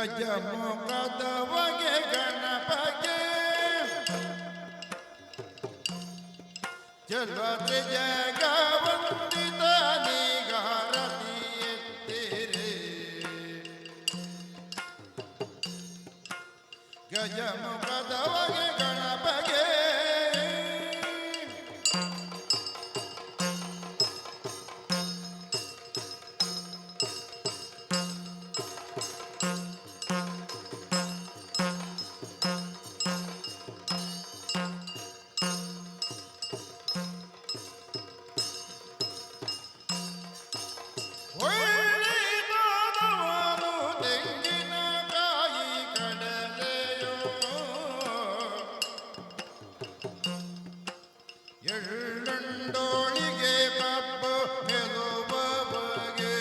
ಗಜಮುಖದವಗೆ ಗಣಪಗೆ ಜಲ್ವತಿ ಜಗವಂದಿತ ನಿಗಾರತಿ ಎತ್ತಿರೆ ಗಜಮುಖದವಗೆ ಗಣಪಗೆ ಎಳ್ಳಂಡೋಳಿಗೆ ಕಬ್ಬ ಮೆಲುವವಗೆ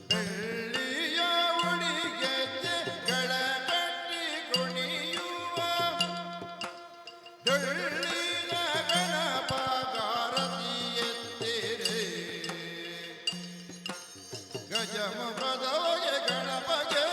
ಬೆಳ್ಳಿಯ ಉಡಿಗೆಜ್ಜೆಗಳ ಕಟ್ಟಿ ಕುಣಿಯುವ ಡೊಳ್ಳಿನ ಗಣಪ ಗಾರತಿ ಎತ್ತಿರೆ ಗಜಮುಖದವಗೆ ಗಣಪಗೆ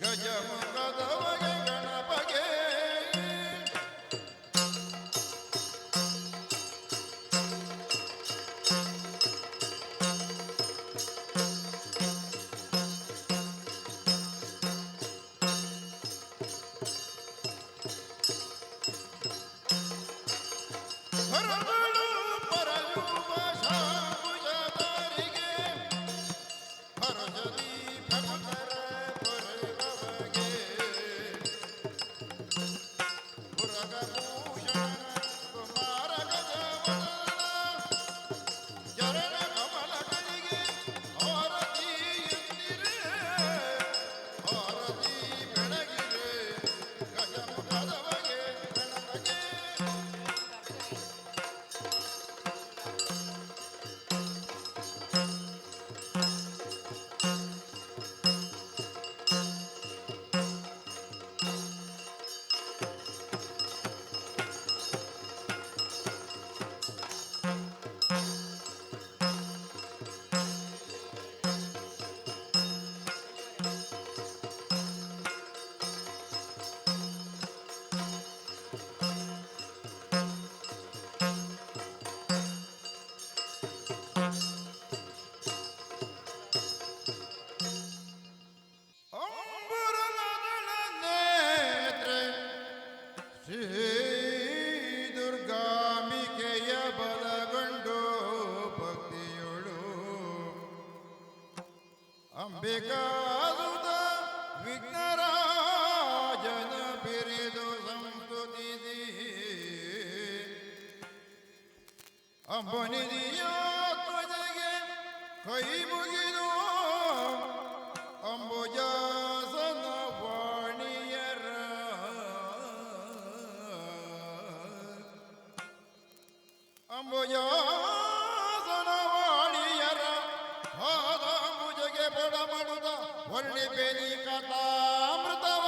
ಗಜಮುಖದವಗೆ ಗಣಪಗೆ ಹೊರಗಳು ಪರಯುವ ಶಾಂಭುಜದರಿಗೆ ಹರಜದಿ ಭಕ್ತರ ಪೊರೆವಗೆ ಪುರಗಭೂಷಣ ಕುಮಾರ ಗಜವದನ ಚರಣ ಕಮಲಗಳಿಗೆ ಆರತಿ ಎಂದಿರೆ ಆರತಿ ಬೆಳಗಿರೆ ಗಜಮುಖದವಗೆ ಗಣಪಗೆ ಶ್ರೀ ದುರ್ಗಾಂಬಿಕೆಯ ಬಲಗೊಂಡು ಭಕ್ತಿಯೊಳು ಅಂಬಿಕಾಸುತ ವಿಘ್ನರಾಜನ ಬಿರಿದು ಸಂಸ್ತುತಿಸಿ ಅಂಬನಿಧಿಯಾತ್ಮಜಗೆ ಕೈ ಮುಗಿದು ಅಂಬುಜಾಸನ ವಾಣಿಯರ ಅಂಬುಜಾಸನ ವಾಣಿಯರ ಪಾದಾಂಬುಜಗೆ ಬಡಮಡುದ ವರ್ಣಿಪೆನಿ ಕಥಾಮೃತವ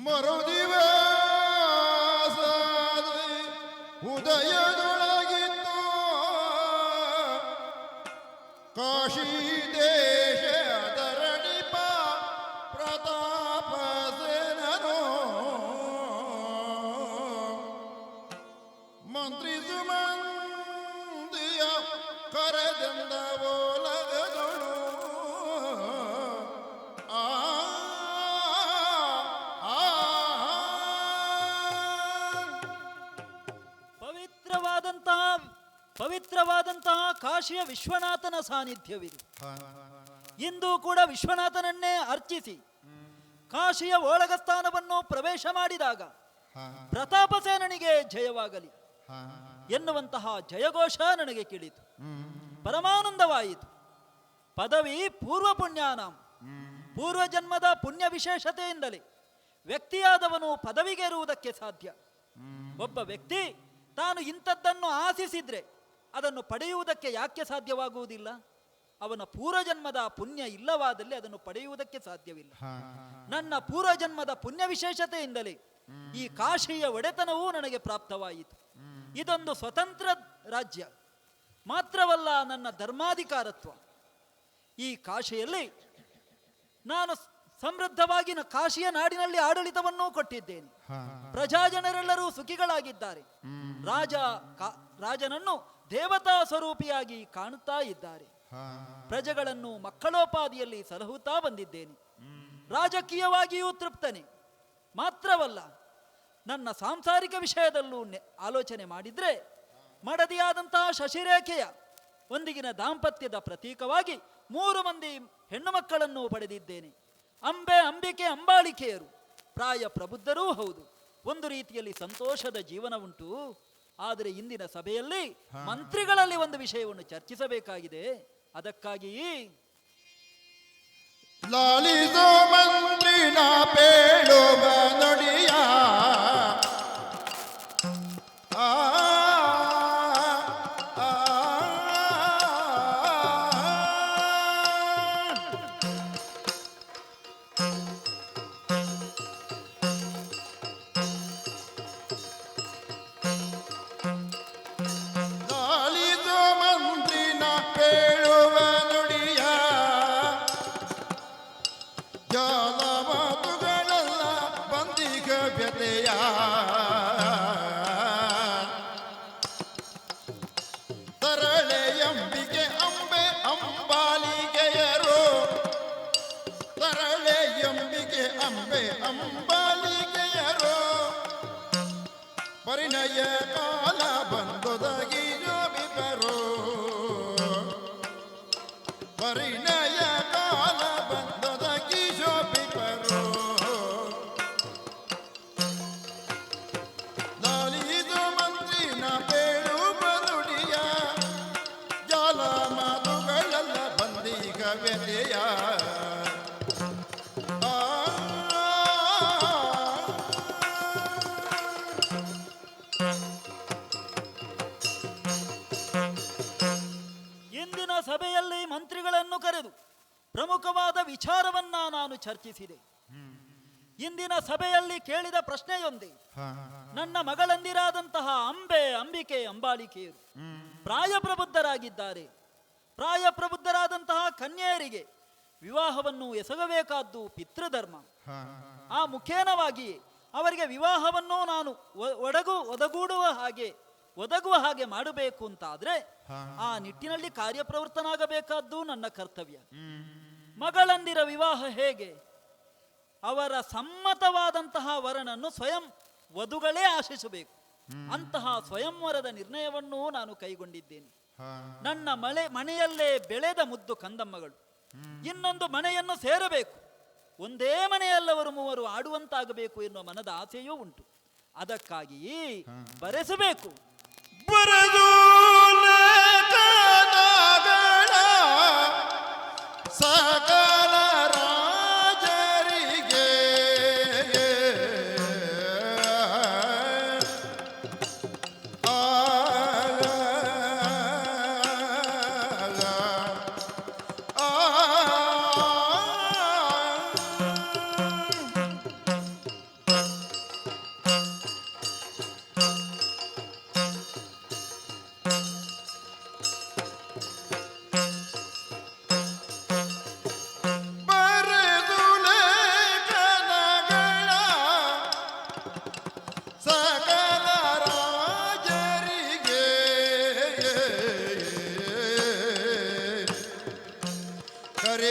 ಮರುದಿವಸ ಉದಯದೊಳಗಿತ್ತು ಕಾಶಿ ದೇಶ ಧರಣಿಪ ಪ್ರತಾಪ ಸೇನನೋ ಮಂತ್ರಿ ಸುಮಂದಿಯ ಕರೆದಂದ ಓಲಗದಳು ಆ ಪವಿತ್ರವಾದಂತಹ ಕಾಶಿಯ ವಿಶ್ವನಾಥನ ಸಾನ್ನಿಧ್ಯವಿದೆ. ಇಂದು ಕೂಡ ವಿಶ್ವನಾಥನನ್ನೇ ಅರ್ಚಿಸಿ ಕಾಶಿಯ ಓಳಗಸ್ಥಾನವನ್ನು ಪ್ರವೇಶ ಮಾಡಿದಾಗ ಪ್ರತಾಪಸೇನನಿಗೆ ಜಯವಾಗಲಿ ಎನ್ನುವಂತಹ ಜಯಘೋಷ ನನಗೆ ಕೇಳಿತು. ಪರಮಾನಂದವಾಯಿತು. ಪದವಿ ಪೂರ್ವ ಪುಣ್ಯಾನಾಂ, ಪೂರ್ವಜನ್ಮದ ಪುಣ್ಯ ವಿಶೇಷತೆಯಿಂದಲೇ ವ್ಯಕ್ತಿಯಾದವನು ಪದವಿಗೇರುವುದಕ್ಕೆ ಸಾಧ್ಯ. ಒಬ್ಬ ವ್ಯಕ್ತಿ ತಾನು ಇಂಥದ್ದನ್ನು ಆಶಿಸಿದ್ರೆ ಅದನ್ನು ಪಡೆಯುವುದಕ್ಕೆ ಯಾಕೆ ಸಾಧ್ಯವಾಗುವುದಿಲ್ಲ? ಅವನ ಪೂರ್ವಜನ್ಮದ ಪುಣ್ಯ ಇಲ್ಲವಾದಲ್ಲಿ ಅದನ್ನು ಪಡೆಯುವುದಕ್ಕೆ ಸಾಧ್ಯವಿಲ್ಲ. ನನ್ನ ಪೂರ್ವಜನ್ಮದ ಪುಣ್ಯ ವಿಶೇಷತೆಯಿಂದಲೇ ಈ ಕಾಶಿಯ ಒಡೆತನವೂ ನನಗೆ ಪ್ರಾಪ್ತವಾಯಿತು. ಇದೊಂದು ಸ್ವತಂತ್ರ ರಾಜ್ಯ ಮಾತ್ರವಲ್ಲ, ನನ್ನ ಧರ್ಮಾಧಿಕಾರತ್ವ. ಈ ಕಾಶಿಯಲ್ಲಿ ನಾನು ಸಮೃದ್ಧವಾಗಿ ಕಾಶಿಯ ನಾಡಿನಲ್ಲಿ ಆಡಳಿತವನ್ನೂ ಕೊಟ್ಟಿದ್ದೇನೆ. ಪ್ರಜಾಜನರೆಲ್ಲರೂ ಸುಖಿಗಳಾಗಿದ್ದಾರೆ. ರಾಜನನ್ನು ದೇವತಾ ಸ್ವರೂಪಿಯಾಗಿ ಕಾಣುತ್ತಾ ಇದ್ದಾರೆ. ಪ್ರಜೆಗಳನ್ನು ಮಕ್ಕಳೋಪಾದಿಯಲ್ಲಿ ಸಲಹುತ್ತಾ ಬಂದಿದ್ದೇನೆ. ರಾಜಕೀಯವಾಗಿಯೂ ತೃಪ್ತನೆ ಮಾತ್ರವಲ್ಲ, ನನ್ನ ಸಾಂಸಾರಿಕ ವಿಷಯದಲ್ಲೂ ಆಲೋಚನೆ ಮಾಡಿದ್ರೆ ಮಡದಿಯಾದಂತಹ ಶಶಿರೇಖೆಯ ಒಂದಿಗಿನ ದಾಂಪತ್ಯದ ಪ್ರತೀಕವಾಗಿ 3 ಮಂದಿ ಹೆಣ್ಣು ಮಕ್ಕಳನ್ನು ಪಡೆದಿದ್ದೇನೆ. ಅಂಬೆ, ಅಂಬಿಕೆ, ಅಂಬಾಳಿಕೆಯರು ಪ್ರಾಯ ಪ್ರಬುದ್ಧರೂ ಹೌದು. ಒಂದು ರೀತಿಯಲ್ಲಿ ಸಂತೋಷದ ಜೀವನ ಉಂಟು. ಆದರೆ ಇಂದಿನ ಸಭೆಯಲ್ಲಿ ಮಂತ್ರಿಗಳಲ್ಲಿ ಒಂದು ವಿಷಯವನ್ನು ಚರ್ಚಿಸಬೇಕಾಗಿದೆ. ಅದಕ್ಕಾಗಿ ಲಾಲಿಸೋ ಮಂತ್ರಿನ ಪೇಳುವ ನುಡಿಯ ತರಳೆಯಂಬಿಕೆ ಅಂಬೆ ಅಂಬಾಲಿಗೆಯರು, ತರಳೆಯಂಬಿಕೆ ಅಂಬೆ ಅಂಬಾಲಿಗೆಯರು ಪರಿಣಯ ಕಾಲ ಬಂದೊದಗಿ ಜೋಬಿಪರು, ಪರಿಣಯ ಕಾಲ ಬಂದೊದಗಿ ಜೋಬಿಪರು. ಇಂದಿನ ಸಭೆಯಲ್ಲಿ ಮಂತ್ರಿಗಳನ್ನು ಕರೆದು ಪ್ರಮುಖವಾದ ವಿಚಾರವನ್ನ ನಾನು ಚರ್ಚಿಸಿದೆ. ಇಂದಿನ ಸಭೆಯಲ್ಲಿ ಕೇಳಿದ ಪ್ರಶ್ನೆಯೊಂದೇ, ನನ್ನ ಮಗಳಂದಿರಾದಂತಹ ಅಂಬೆ, ಅಂಬಿಕೆ, ಅಂಬಾಲಿಕೆಯರು ಪ್ರಾಯಪ್ರಬುದ್ಧರಾಗಿದ್ದಾರೆ. ಪ್ರಾಯಪ್ರಬುದ್ಧರಾದಂತಹ ಕನ್ಯೆಯರಿಗೆ ವಿವಾಹವನ್ನು ಎಸಗಬೇಕಾದ್ದು ಪಿತೃಧರ್ಮ. ಆ ಮುಖೇನವಾಗಿ ಅವರಿಗೆ ವಿವಾಹವನ್ನು ನಾನು ಒದಗುವ ಹಾಗೆ ಮಾಡಬೇಕು ಅಂತಾದ್ರೆ ಆ ನಿಟ್ಟಿನಲ್ಲಿ ಕಾರ್ಯಪ್ರವೃತ್ತನಾಗಬೇಕಾದ್ದು ನನ್ನ ಕರ್ತವ್ಯ. ಮಗಳಂದಿರ ವಿವಾಹ ಹೇಗೆ? ಅವರ ಸಮ್ಮತವಾದಂತಹ ವರನನ್ನು ಸ್ವಯಂ ವಧುಗಳೇ ಆಶಿಸಬೇಕು. ಅಂತಹ ಸ್ವಯಂವರದ ನಿರ್ಣಯವನ್ನು ನಾನು ಕೈಗೊಂಡಿದ್ದೇನೆ. ನನ್ನ ಮನೆಯಲ್ಲೇ ಬೆಳೆದ ಮುದ್ದು ಕಂದಮ್ಮಗಳು ಇನ್ನೊಂದು ಮನೆಯನ್ನು ಸೇರಬೇಕು. ಒಂದೇ ಮನೆಯಲ್ಲವರು 3 ಆಡುವಂತಾಗಬೇಕು ಎನ್ನುವ ಮನದ ಆಸೆಯೂ ಉಂಟು. ಅದಕ್ಕಾಗಿ ಬರೆಸಬೇಕು. ಬರೆದು ಸಕಲ ರಾಜರಿಗೆ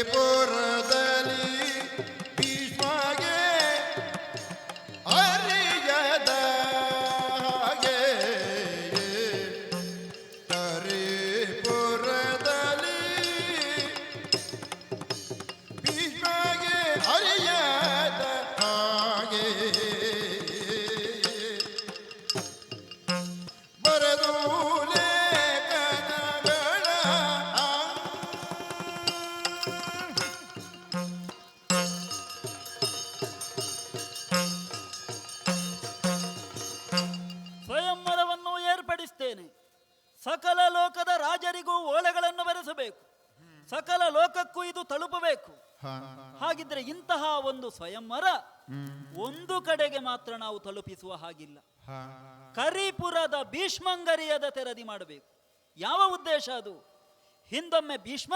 ಕರಿಪುರದಲ್ಲಿ ಭೀಷ್ಮಗೆ ಅರಿಯದ ಹಾಗೆ ಕರಿಪುರದಲ್ಲಿ ಭೀಷ್ಮಗೆ ಅರಿಯದ ಹಾಗೆ ಬರೆದು ಲೇಖನಗಳ ಸ್ವಯಂವರವನ್ನು ಏರ್ಪಡಿಸ್ತೇನೆ. ಸಕಲ ಲೋಕದ ರಾಜರಿಗೂ ಓಲೆಗಳನ್ನು ಬರೆಸಬೇಕು. ಸಕಲ ಲೋಕಕ್ಕೂ ಇದು ತಲುಪಬೇಕು. ಹಾಗಿದ್ರೆ ಇಂತಹ ಒಂದು ಸ್ವಯಂವರ ಒಂದು ಕಡೆಗೆ ಮಾತ್ರ ನಾವು ತಲುಪಿಸುವ ಹಾಗಿಲ್ಲ. ಕರಿಪುರದ ಭೀಷ್ಮಂಗರಿಯದ ತೆರದಿ ಮಾಡಬೇಕು. ಯಾವ ಉದ್ದೇಶ ಅದು? ಹಿಂದೊಮ್ಮೆ ಭೀಷ್ಮ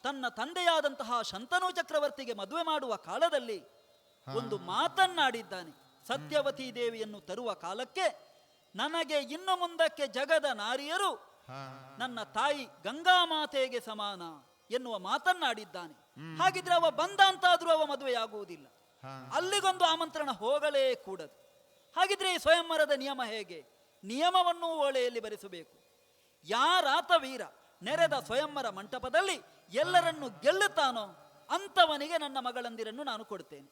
ತನ್ನ ತಂದೆಯಾದಂತಹ ಶಂತನು ಚಕ್ರವರ್ತಿಗೆ ಮದುವೆ ಮಾಡುವ ಕಾಲದಲ್ಲಿ ಒಂದು ಮಾತನ್ನಾಡಿದ್ದಾನೆ. ಸತ್ಯವತಿ ದೇವಿಯನ್ನು ತರುವ ಕಾಲಕ್ಕೆ ನನಗೆ ಇನ್ನು ಮುಂದಕ್ಕೆ ಜಗದ ನಾರಿಯರು ನನ್ನ ತಾಯಿ ಗಂಗಾಮಾತೆಗೆ ಸಮಾನ ಎನ್ನುವ ಮಾತನ್ನಾಡಿದ್ದಾನೆ. ಹಾಗಿದ್ರೆ ಅವ ಬಂದ ಅಂತಾದ್ರೂ ಅವ ಮದುವೆಯಾಗುವುದಿಲ್ಲ. ಅಲ್ಲಿಗೊಂದು ಆಮಂತ್ರಣ ಹೋಗಲೇ ಕೂಡದು. ಹಾಗಿದ್ರೆ ಈ ಸ್ವಯಂವರದ ನಿಯಮ ಹೇಗೆ? ನಿಯಮವನ್ನು ಓಲೆಯಲ್ಲಿ ಬರೆಸಬೇಕು. ಯಾರಾತ ವೀರ ನೆರೆದ ಸ್ವಯಂವರ ಮಂಟಪದಲ್ಲಿ ಎಲ್ಲರನ್ನು ಗೆಲ್ಲುತ್ತಾನೋ ಅಂತವನಿಗೆ ನನ್ನ ಮಗಳಂದಿರನ್ನು ನಾನು ಕೊಡ್ತೇನೆ.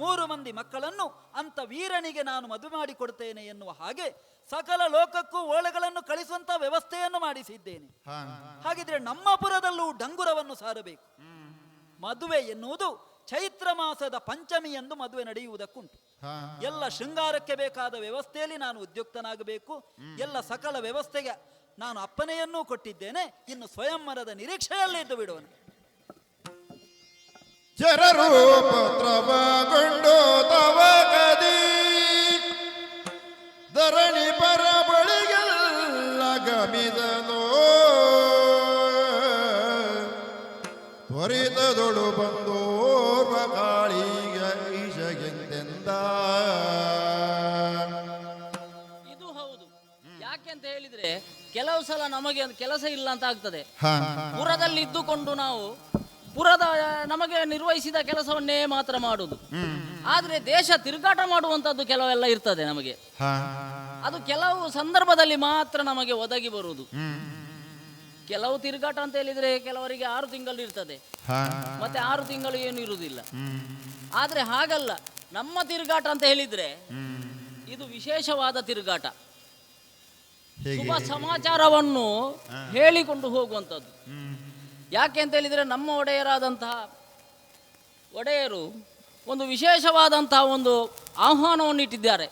3 ಮಂದಿ ಮಕ್ಕಳನ್ನು ಅಂತ ವೀರನಿಗೆ ನಾನು ಮದುವೆ ಮಾಡಿ ಕೊಡ್ತೇನೆ ಎನ್ನುವ ಹಾಗೆ ಸಕಲ ಲೋಕಕ್ಕೂ ಓಲೆಗಳನ್ನು ಕಳಿಸುವಂತ ವ್ಯವಸ್ಥೆಯನ್ನು ಮಾಡಿಸಿದ್ದೇನೆ. ಹಾಗಿದ್ರೆ ನಮ್ಮ ಪುರದಲ್ಲೂ ಡಂಗುರವನ್ನು ಸಾರಬೇಕು. ಮದುವೆ ಎನ್ನುವುದು ಚೈತ್ರ ಮಾಸದ ಪಂಚಮಿ ಎಂದು ಮದುವೆ ನಡೆಯುವುದಕ್ಕುಂಟು. ಎಲ್ಲ ಶೃಂಗಾರಕ್ಕೆ ಬೇಕಾದ ವ್ಯವಸ್ಥೆಯಲ್ಲಿ ನಾನು ಉದ್ಯುಕ್ತನಾಗಬೇಕು. ಎಲ್ಲ ಸಕಲ ವ್ಯವಸ್ಥೆಗೆ ನಾನು ಅಪ್ಪನೆಯನ್ನೂ ಕೊಟ್ಟಿದ್ದೇನೆ. ಇನ್ನು ಸ್ವಯಂವರದ ನಿರೀಕ್ಷೆಯಲ್ಲೇ ಇದ್ದು ಬಿಡುವನು. ಚರರು ಪತ್ರವಗೊಂಡು ತವ ಕದಿ ಧರಣಿ ಪರ ಬಳಿಗೆಲ್ಲ ಗಮಿದನು ತ್ವರಿತದೊಳು ಬಂದೋರ್ವ ಕಾಳಿಗ ಈಶಗೆಂದೆಂದ. ಇದು ಹೌದು. ಯಾಕೆ ಅಂತ ಹೇಳಿದ್ರೆ ಕೆಲವು ಸಲ ನಮಗೆ ಕೆಲಸ ಇಲ್ಲ ಅಂತ ಆಗ್ತದೆ. ಪುರದಲ್ಲಿ ಇದ್ದುಕೊಂಡು ನಾವು ಪುರದ ನಮಗೆ ನಿರ್ವಹಿಸಿದ ಕೆಲಸವನ್ನೇ ಮಾತ್ರ ಮಾಡುವುದು. ಆದ್ರೆ ದೇಶ ತಿರುಗಾಟ ಮಾಡುವಂತದ್ದು ಕೆಲವೆಲ್ಲ ಇರ್ತದೆ ನಮಗೆ. ಅದು ಕೆಲವು ಸಂದರ್ಭದಲ್ಲಿ ಮಾತ್ರ ನಮಗೆ ಒದಗಿ ಬರುವುದು. ಕೆಲವು ತಿರುಗಾಟ ಅಂತ ಹೇಳಿದ್ರೆ ಕೆಲವರಿಗೆ 6 ತಿಂಗಳು ಇರ್ತದೆ, ಮತ್ತೆ 6 ತಿಂಗಳು ಏನು ಇರುವುದಿಲ್ಲ. ಆದ್ರೆ ಹಾಗಲ್ಲ, ನಮ್ಮ ತಿರುಗಾಟ ಅಂತ ಹೇಳಿದ್ರೆ ಇದು ವಿಶೇಷವಾದ ತಿರುಗಾಟ. ಶುಭ ಸಮಾಚಾರವನ್ನು ಹೇಳಿಕೊಂಡು ಹೋಗುವಂಥದ್ದು. ಯಾಕೆ ಅಂತ ಹೇಳಿದ್ರೆ ನಮ್ಮ ಒಡೆಯರಾದಂತಹ ಒಡೆಯರು ಒಂದು ವಿಶೇಷವಾದಂತಹ ಒಂದು ಆಹ್ವಾನವನ್ನು ಇಟ್ಟಿದ್ದಾರೆ.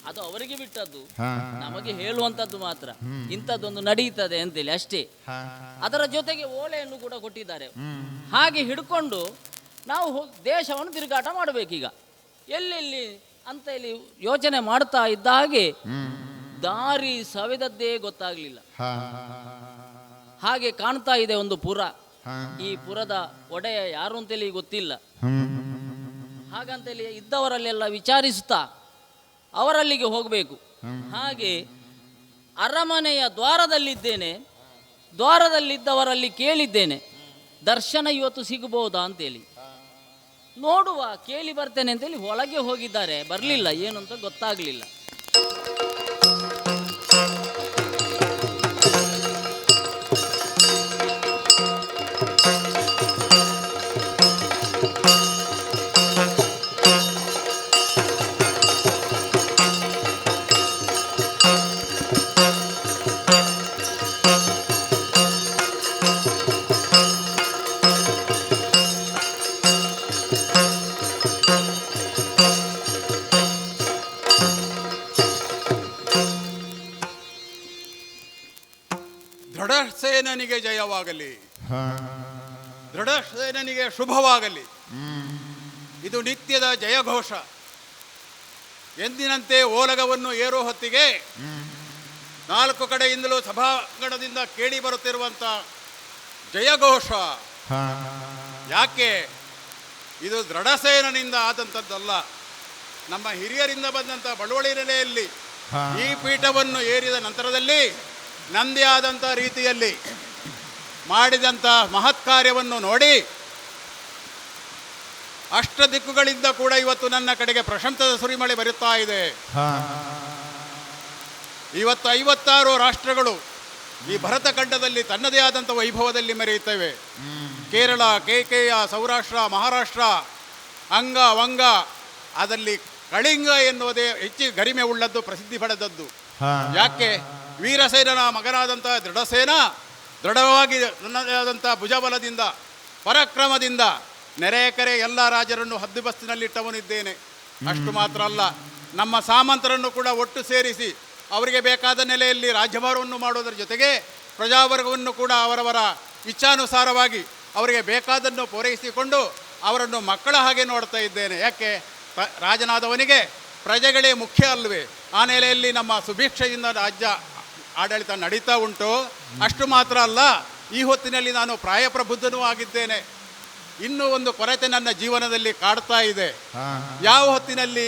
ಅದು ಅವರಿಗೆ ಬಿಟ್ಟದ್ದು, ನಮಗೆ ಹೇಳುವಂಥದ್ದು ಮಾತ್ರ. ಇಂಥದ್ದೊಂದು ನಡೆಯುತ್ತದೆ ಅಂತೇಳಿ ಅಷ್ಟೇ. ಅದರ ಜೊತೆಗೆ ಓಲೆಯನ್ನು ಕೂಡ ಕೊಟ್ಟಿದ್ದಾರೆ. ಹಾಗೆ ಹಿಡ್ಕೊಂಡು ನಾವು ದೇಶವನ್ನು ತಿರುಗಾಟ ಮಾಡಬೇಕೀಗ. ಎಲ್ಲೆಲ್ಲಿ ಅಂತ ಹೇಳಿ ಯೋಚನೆ ಮಾಡ್ತಾ ಇದ್ದ ಹಾಗೆ ದಾರಿ ಸವೆದದ್ದೇ ಗೊತ್ತಾಗ್ಲಿಲ್ಲ. ಹಾಗೆ ಕಾಣ್ತಾ ಇದೆ ಒಂದು ಪುರ. ಈ ಪುರದ ಒಡೆಯ ಯಾರು ಅಂತೇಳಿ ಗೊತ್ತಿಲ್ಲ. ಹಾಗಂತೇಳಿ ಇದ್ದವರಲ್ಲೆಲ್ಲ ವಿಚಾರಿಸುತ್ತಾ ಅವರಲ್ಲಿಗೆ ಹೋಗಬೇಕು. ಹಾಗೆ ಅರಮನೆಯ ದ್ವಾರದಲ್ಲಿದ್ದೇನೆ. ದ್ವಾರದಲ್ಲಿದ್ದವರಲ್ಲಿ ಕೇಳಿದ್ದೇನೆ, ದರ್ಶನ ಇವತ್ತು ಸಿಗಬಹುದಾ ಅಂತೇಳಿ. ನೋಡುವ, ಕೇಳಿ ಬರ್ತೇನೆ ಅಂತೇಳಿ ಒಳಗೆ ಹೋಗಿದ್ದಾರೆ. ಬರಲಿಲ್ಲ, ಏನು ಅಂತ ಗೊತ್ತಾಗಲಿಲ್ಲ. ದೃಢಸೇನನಿಗೆ ಜಯವಾಗಲಿ, ದೃಢಸೇನನಿಗೆ ಶುಭವಾಗಲಿ. ಇದು ನಿತ್ಯದ ಜಯಘೋಷ. ಎಂದಿನಂತೆ ಓಲಗವನ್ನು ಏರೋ ಹೊತ್ತಿಗೆ 4 ಕಡೆಯಿಂದಲೂ ಸಭಾಂಗಣದಿಂದ ಕೇಳಿ ಬರುತ್ತಿರುವಂಥ ಜಯಘೋಷ. ಯಾಕೆ? ಇದು ದೃಢಸೇನನಿಂದ ಆದಂಥದ್ದಲ್ಲ, ನಮ್ಮ ಹಿರಿಯರಿಂದ ಬಂದಂಥ ಬಳುವಳಿ ನೆಲೆಯಲ್ಲಿ ಈ ಪೀಠವನ್ನು ಏರಿದ ನಂತರದಲ್ಲಿ ನಂದಿ ಆದಂಥ ರೀತಿಯಲ್ಲಿ ಮಾಡಿದಂಥ ಮಹತ್ ಕಾರ್ಯವನ್ನು ನೋಡಿ ಅಷ್ಟ ದಿಕ್ಕುಗಳಿಂದ ಕೂಡ ಇವತ್ತು ನನ್ನ ಕಡೆಗೆ ಪ್ರಶಂಸದ ಸುರಿಮಳೆ ಬರುತ್ತಾ ಇದೆ. ಇವತ್ತು 56 ರಾಷ್ಟ್ರಗಳು ಈ ಭರತ ಖಂಡದಲ್ಲಿ ತನ್ನದೇ ಆದಂಥ ವೈಭವದಲ್ಲಿ ಮೆರೆಯುತ್ತವೆ. ಕೇರಳ, ಕೇಕೆಯ, ಸೌರಾಷ್ಟ್ರ, ಮಹಾರಾಷ್ಟ್ರ, ಅಂಗ ವಂಗ, ಅದರಲ್ಲಿ ಕಳಿಂಗ ಎನ್ನುವುದೇ ಹೆಚ್ಚು ಗರಿಮೆ ಉಳ್ಳದ್ದು, ಪ್ರಸಿದ್ಧಿ ಪಡೆದದ್ದು. ಯಾಕೆ? ವೀರಸೇನನ ಮಗನಾದಂಥ ದೃಢಸೇನ ದೃಢವಾಗಿ ನನ್ನದೇ ಆದಂಥ ಭುಜಬಲದಿಂದ ಪರಾಕ್ರಮದಿಂದ ನೆರೆಕರೆ ಎಲ್ಲ ರಾಜರನ್ನು ಹದ್ದುಬಸ್ತಿನಲ್ಲಿಟ್ಟವನಿದ್ದೇನೆ. ಅಷ್ಟು ಮಾತ್ರ ಅಲ್ಲ, ನಮ್ಮ ಸಾಮಂತರನ್ನು ಕೂಡ ಒಟ್ಟು ಸೇರಿಸಿ ಅವರಿಗೆ ಬೇಕಾದ ನೆಲೆಯಲ್ಲಿ ರಾಜ್ಯಭಾರವನ್ನು ಮಾಡೋದರ ಜೊತೆಗೆ ಪ್ರಜಾವರ್ಗವನ್ನು ಕೂಡ ಅವರವರ ಇಚ್ಛಾನುಸಾರವಾಗಿ ಅವರಿಗೆ ಬೇಕಾದನ್ನು ಪೂರೈಸಿಕೊಂಡು ಅವರನ್ನು ಮಕ್ಕಳ ಹಾಗೆ ನೋಡ್ತಾ ಇದ್ದೇನೆ. ಯಾಕೆ? ರಾಜನಾದವನಿಗೆ ಪ್ರಜೆಗಳೇ ಮುಖ್ಯ ಅಲ್ವೇ? ಆ ನೆಲೆಯಲ್ಲಿ ನಮ್ಮ ಸುಭಿಕ್ಷೆಯಿಂದ ರಾಜ್ಯ ಆಡಳಿತ ನಡೀತಾ ಉಂಟು. ಅಷ್ಟು ಮಾತ್ರ ಅಲ್ಲ, ಈ ಹೊತ್ತಿನಲ್ಲಿ ನಾನು ಪ್ರಾಯಪ್ರಬುದ್ಧನೂ ಆಗಿದ್ದೇನೆ. ಇನ್ನೂ ಒಂದು ಕೊರತೆ ನನ್ನ ಜೀವನದಲ್ಲಿ ಕಾಡ್ತಾ ಇದೆ. ಯಾವ ಹೊತ್ತಿನಲ್ಲಿ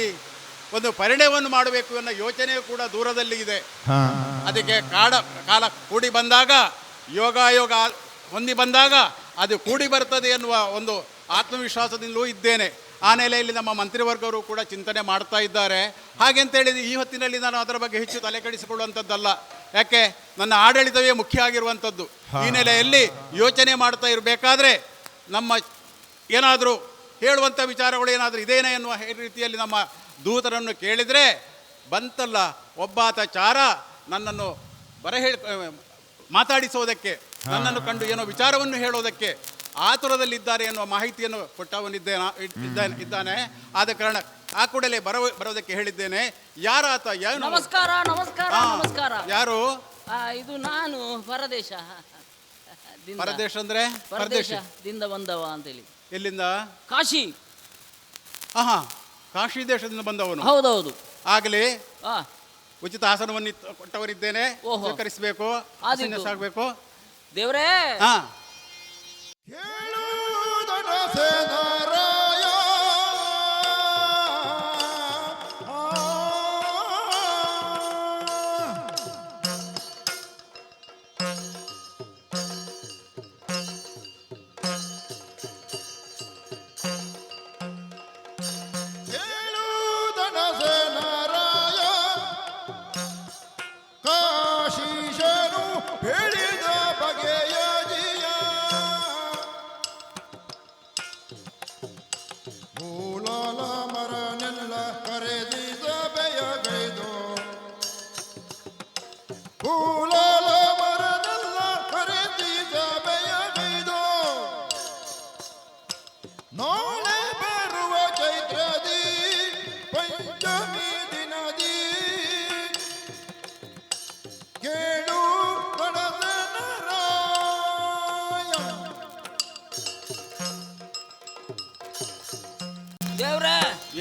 ಒಂದು ಪರಿಣಯವನ್ನು ಮಾಡಬೇಕು ಅನ್ನೋ ಯೋಚನೆಯೂ ಕೂಡ ದೂರದಲ್ಲಿ ಇದೆ. ಅದಕ್ಕೆ ಕಾಲ ಕೂಡಿ ಬಂದಾಗ, ಯೋಗಾಯೋಗ ಹೊಂದಿ ಬಂದಾಗ ಅದು ಕೂಡಿ ಬರ್ತದೆ ಎನ್ನುವ ಒಂದು ಆತ್ಮವಿಶ್ವಾಸದಿಂದಲೂ ಇದ್ದೇನೆ. ಆ ನೆಲೆಯಲ್ಲಿ ನಮ್ಮ ಮಂತ್ರಿವರ್ಗವರು ಕೂಡ ಚಿಂತನೆ ಮಾಡ್ತಾ ಇದ್ದಾರೆ. ಹಾಗೆಂತೇಳಿ ಈ ಹೊತ್ತಿನಲ್ಲಿ ನಾನು ಅದರ ಬಗ್ಗೆ ಹೆಚ್ಚು ತಲೆ ಕೆಡಿಸಿಕೊಳ್ಳುವಂಥದ್ದಲ್ಲ. ಯಾಕೆ? ನನ್ನ ಆಡಳಿತವೇ ಮುಖ್ಯ ಆಗಿರುವಂಥದ್ದು. ಈ ನೆಲೆಯಲ್ಲಿ ಯೋಚನೆ ಮಾಡ್ತಾ ಇರಬೇಕಾದ್ರೆ ನಮ್ಮ ಏನಾದರೂ ಹೇಳುವಂಥ ವಿಚಾರಗಳು ಏನಾದರೂ ಇದೇನೆ ಎನ್ನುವ ರೀತಿಯಲ್ಲಿ ನಮ್ಮ ದೂತರನ್ನು ಕೇಳಿದರೆ, ಬಂತಲ್ಲ ಒಬ್ಬಾತ ಚಾರ ನನ್ನನ್ನು ಮಾತಾಡಿಸೋದಕ್ಕೆ, ನನ್ನನ್ನು ಕಂಡು ಏನೋ ವಿಚಾರವನ್ನು ಹೇಳೋದಕ್ಕೆ ಆತುರದಲ್ಲಿದ್ದಾರೆ ಎನ್ನುವ ಮಾಹಿತಿಯನ್ನು ಇದ್ದಾನೆ. ಆದ ಕಾರಣ ಆ ಕೂಡಲೇ ಬರೋದಕ್ಕೆ ಹೇಳಿದ್ದೇನೆ. ಯಾರಾತ? ನಮಸ್ಕಾರ ನಮಸ್ಕಾರ ನಮಸ್ಕಾರ. ಯಾರು? ಇದು ನಾನು ಪರದೇಶ. ಪರದೇಶ ಅಂದ್ರೆ ಪರದೇಶದಿಂದ ಬಂದವ ಅಂತೇಳಿ. ಎಲ್ಲಿಂದ? ಕಾಶಿ. ಆಹಾ, ಕಾಶಿ ದೇಶದಿಂದ ಬಂದವನು. ಹೌದೌದು. ಆಗಲಿ, ಉಚಿತ ಆಸನವನ್ನು ಕೊಟ್ಟವರಿದ್ದೇನೆ, ಸ್ವೀಕರಿಸಬೇಕು, ಆಗಬೇಕು. ದೇವರೇ,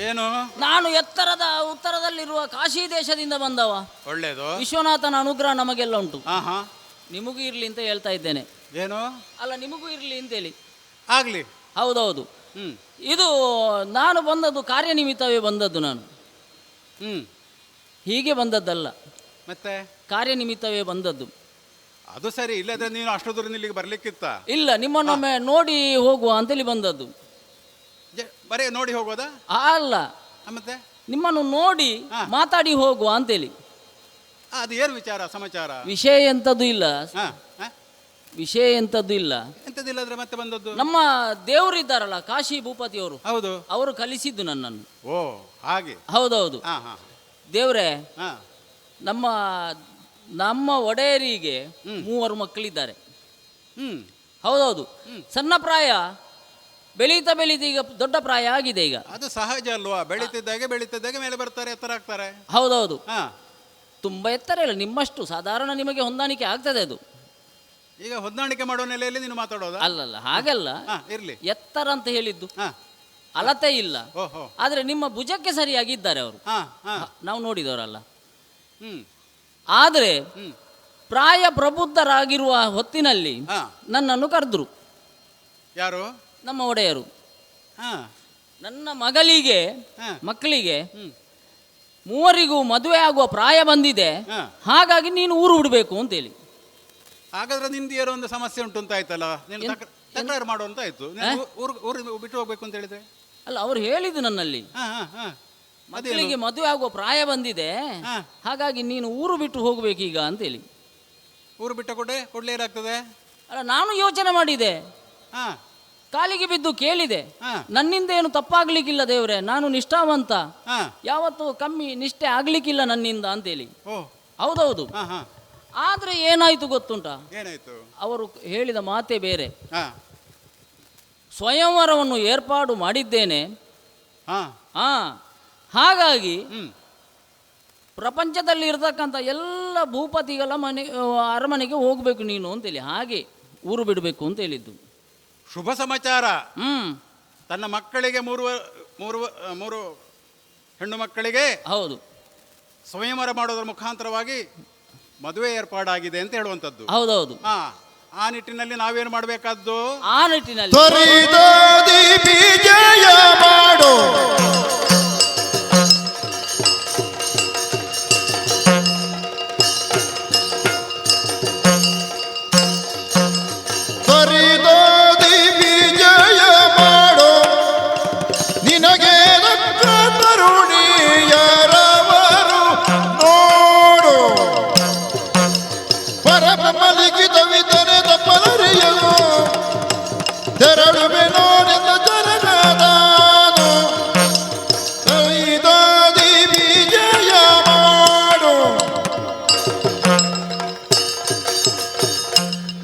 ಏನು? ನಾನು ಎತ್ತರದ ಉತ್ತರದಲ್ಲಿರುವ ಕಾಶಿ ದೇಶದಿಂದ ಬಂದವ. ಒಳ್ಳೇದು. ವಿಶ್ವನಾಥನ ಅನುಗ್ರಹ ನಮಗೆಲ್ಲ ಉಂಟು. ನಿಮಗೂ ಇರ್ಲಿ ಅಂತ ಹೇಳ್ತಾ ಇದ್ದೇನೆ. ಏನು? ಅಲ್ಲ, ನಿಮಗೂ ಇರ್ಲಿ ಅಂತೇಳಿ. ಆಗ್ಲಿ. ಹೌದೌದು. ಇದು ನಾನು ಬಂದದ್ದು ಕಾರ್ಯನಿಮಿತ್ತವೇ ಬಂದದ್ದು. ನಾನು ಹೀಗೆ ಬಂದದ್ದಲ್ಲ, ಮತ್ತೆ ಕಾರ್ಯನಿಮಿತ್ತವೇ ಬಂದದ್ದು. ಅದು ಸರಿ. ಇಲ್ಲದ್ರೆ ನೀನು ಅಷ್ಟು ದೂರ ಇಲ್ಲಿಗೆ ಬರ್ಲಿಕ್ಕಿತ್ತ? ಇಲ್ಲ, ನಿಮ್ಮನ್ನೊಮ್ಮೆ ನೋಡಿ ಹೋಗುವ ಅಂತೇಳಿ ಬಂದದ್ದು. ಬರೀ ನೋಡಿ ಹೋಗೋದಾ? ಅಲ್ಲ, ಮತ್ತೆ ನಿಮ್ಮನ್ನು ನೋಡಿ ಮಾತಾಡಿ ಹೋಗುವ ಅಂತೇಳಿ. ಅದು ಏನು ವಿಚಾರ ಸಮಾಚಾರ? ವಿಷಯ ಎಂಥದ್ದು ಇಲ್ಲ, ವಿಷಯ ಎಂಥದ್ದು ಇಲ್ಲ. ಎಂಥದ್ದಿಲ್ಲದ್ರೆ ಮತ್ತೆ ಬಂದದ್ದು? ನಮ್ಮ ದೇವರು ಇದ್ದಾರಲ್ಲ, ಕಾಶಿ ಭೂಪತಿಯವರು. ಹೌದು, ಅವರು ಕಲಿಸಿದ್ದು ನನ್ನನ್ನು. ಓ ಹಾಗೆ. ಹೌದೌದು. ದೇವ್ರೆ, ನಮ್ಮ ನಮ್ಮ ಒಡೆಯರಿಗೆ 3 ಮಕ್ಕಳಿದ್ದಾರೆ. ಹೌದೌದು. ಸಣ್ಣ ಪ್ರಾಯ ಬೆಳೀತಾ ಈಗ ದೊಡ್ಡ ಪ್ರಾಯ ಆಗಿದೆ. ಈಗ ಅದು ಸಹಜ ಅಲ್ವಾ? ಬೆಳೀತಿದ್ದಾಗೆ ಮೇಲೆ ಬರ್ತಾರೆ, ಎತ್ತರ ಆಗ್ತಾರೆ. ಹೌದೌದು. ತುಂಬಾ ಎತ್ತರ ಇಲ್ಲ, ನಿಮ್ಮಷ್ಟು ಸಾಧಾರಣ ನಿಮಗೆ ಹೊಂದಾಣಿಕೆ ಆಗ್ತದೆ ಅದು. ಈಗ ಹೊಂದಾಣಿಕೆ ಮಾಡೋ ನೆಲೆಯಲ್ಲಿ ನೀನು ಮಾತಾಡೋದು? ಅಲ್ಲಲ್ಲ, ಹಾಗಲ್ಲ. ಇರ್ಲಿ, ಎತ್ತರ ಅಂತ ಹೇಳಿದ್ದು ಅಳತೆ ಇಲ್ಲ. ಆದ್ರೆ ನಿಮ್ಮ ಭುಜಕ್ಕೆ ಸರಿಯಾಗಿದ್ದಾರೆ ಅವರು, ನಾವು ನೋಡಿದವರಲ್ಲ. ಆದ್ರೆ ಪ್ರಾಯ ಪ್ರಬುದ್ಧರಾಗಿರುವ ಹೊತ್ತಿನಲ್ಲಿ ನನ್ನನ್ನು ಕರೆದ್ರು. ಯಾರು? ನಮ್ಮ ಒಡೆಯರು. ನನ್ನ ಮಕ್ಕಳಿಗೆ 3 ಮದುವೆ ಆಗುವ ಪ್ರಾಯ ಬಂದಿದೆ, ಹಾಗಾಗಿ ನೀನು ಊರು ಬಿಡಬೇಕು ಅಂತೇಳಿ. ಹಾಗಾದ್ರೆ ನಿಂದು ಏನೋ ಒಂದು ಸಮಸ್ಯೆ ಉಂಟು ಅಂತ ಆಯ್ತಲ್ಲ, ನೀನು ತಕರಾರು ಮಾಡು ಅಂತ ಆಯ್ತು. ಊರು ಬಿಟ್ಟು ಹೋಗ್ಬೇಕು ಅಂತ ಹೇಳಿದ್ರೆ ಅಲ್ಲ, ಅವ್ರು ಹೇಳಿದ್ದು ನನ್ನಲ್ಲಿ ಮಕ್ಕಳಿಗೆ ಮದುವೆ ಆಗುವ ಪ್ರಾಯ ಬಂದಿದೆ, ಹಾಗಾಗಿ ನೀನು ಊರು ಬಿಟ್ಟು ಹೋಗ್ಬೇಕೀಗ ಅಂತೇಳಿ. ಊರು ಬಿಟ್ಟ ಕೊಡ್ಲೇ ಏನಾಗ್ತದೆ? ಅಲ್ಲ, ನಾನು ಯೋಚನೆ ಮಾಡಿದೆ, ಕಾಲಿಗೆ ಬಿದ್ದು ಕೇಳಿದೆ, ನನ್ನಿಂದ ಏನು ತಪ್ಪಾಗ್ಲಿಕ್ಕಿಲ್ಲ ದೇವ್ರೆ, ನಾನು ನಿಷ್ಠಾವಂತ, ಯಾವತ್ತು ಕಮ್ಮಿ ನಿಷ್ಠೆ ಆಗ್ಲಿಕ್ಕಿಲ್ಲ ನನ್ನಿಂದ ಅಂತೇಳಿ. ಹೌದೌದು. ಆದ್ರೆ ಏನಾಯ್ತು ಗೊತ್ತುಂಟಾ? ಏನಾಯ್ತು? ಅವರು ಹೇಳಿದ ಮಾತೇ ಬೇರೆ. ಸ್ವಯಂವರವನ್ನು ಏರ್ಪಾಡು ಮಾಡಿದ್ದೇನೆ, ಹಾಗಾಗಿ ಪ್ರಪಂಚದಲ್ಲಿ ಇರತಕ್ಕಂಥ ಎಲ್ಲ ಭೂಪತಿಗಳ ಅರಮನೆಗೆ ಹೋಗ್ಬೇಕು ನೀನು ಅಂತೇಳಿ, ಹಾಗೆ ಊರು ಬಿಡಬೇಕು ಅಂತ ಹೇಳಿದ್ದು. ಶುಭ ಸಮಾಚಾರ. ತನ್ನ ಮಕ್ಕಳಿಗೆ ಮೂರು ಹೆಣ್ಣು ಮಕ್ಕಳಿಗೆ ಹೌದು ಸ್ವಯಂವರ ಮಾಡೋದ್ರ ಮುಖಾಂತರವಾಗಿ ಮದುವೆ ಏರ್ಪಾಡಾಗಿದೆ ಅಂತ ಹೇಳುವಂಥದ್ದು. ಹೌದೌದು. ಆ ನಿಟ್ಟಿನಲ್ಲಿ ನಾವೇನು ಮಾಡಬೇಕಾದ್ದು? ಆ ನಿಟ್ಟಿನಲ್ಲಿ ವಿಜಯ ಮಾಡು, ವಿಜಯ ಮಾಡು, ನಿನಗೆ ತರುಣಿಯರವರು ನೋಡು, ಪರಮಲಿಖಿತವಿದರೆ ತಪ್ಪಲರಿಯಲು ತೆರಳುವೆ ನೋಡೆಂದ ಜನಗದಾನು, ವಿಜಯ ಮಾಡು.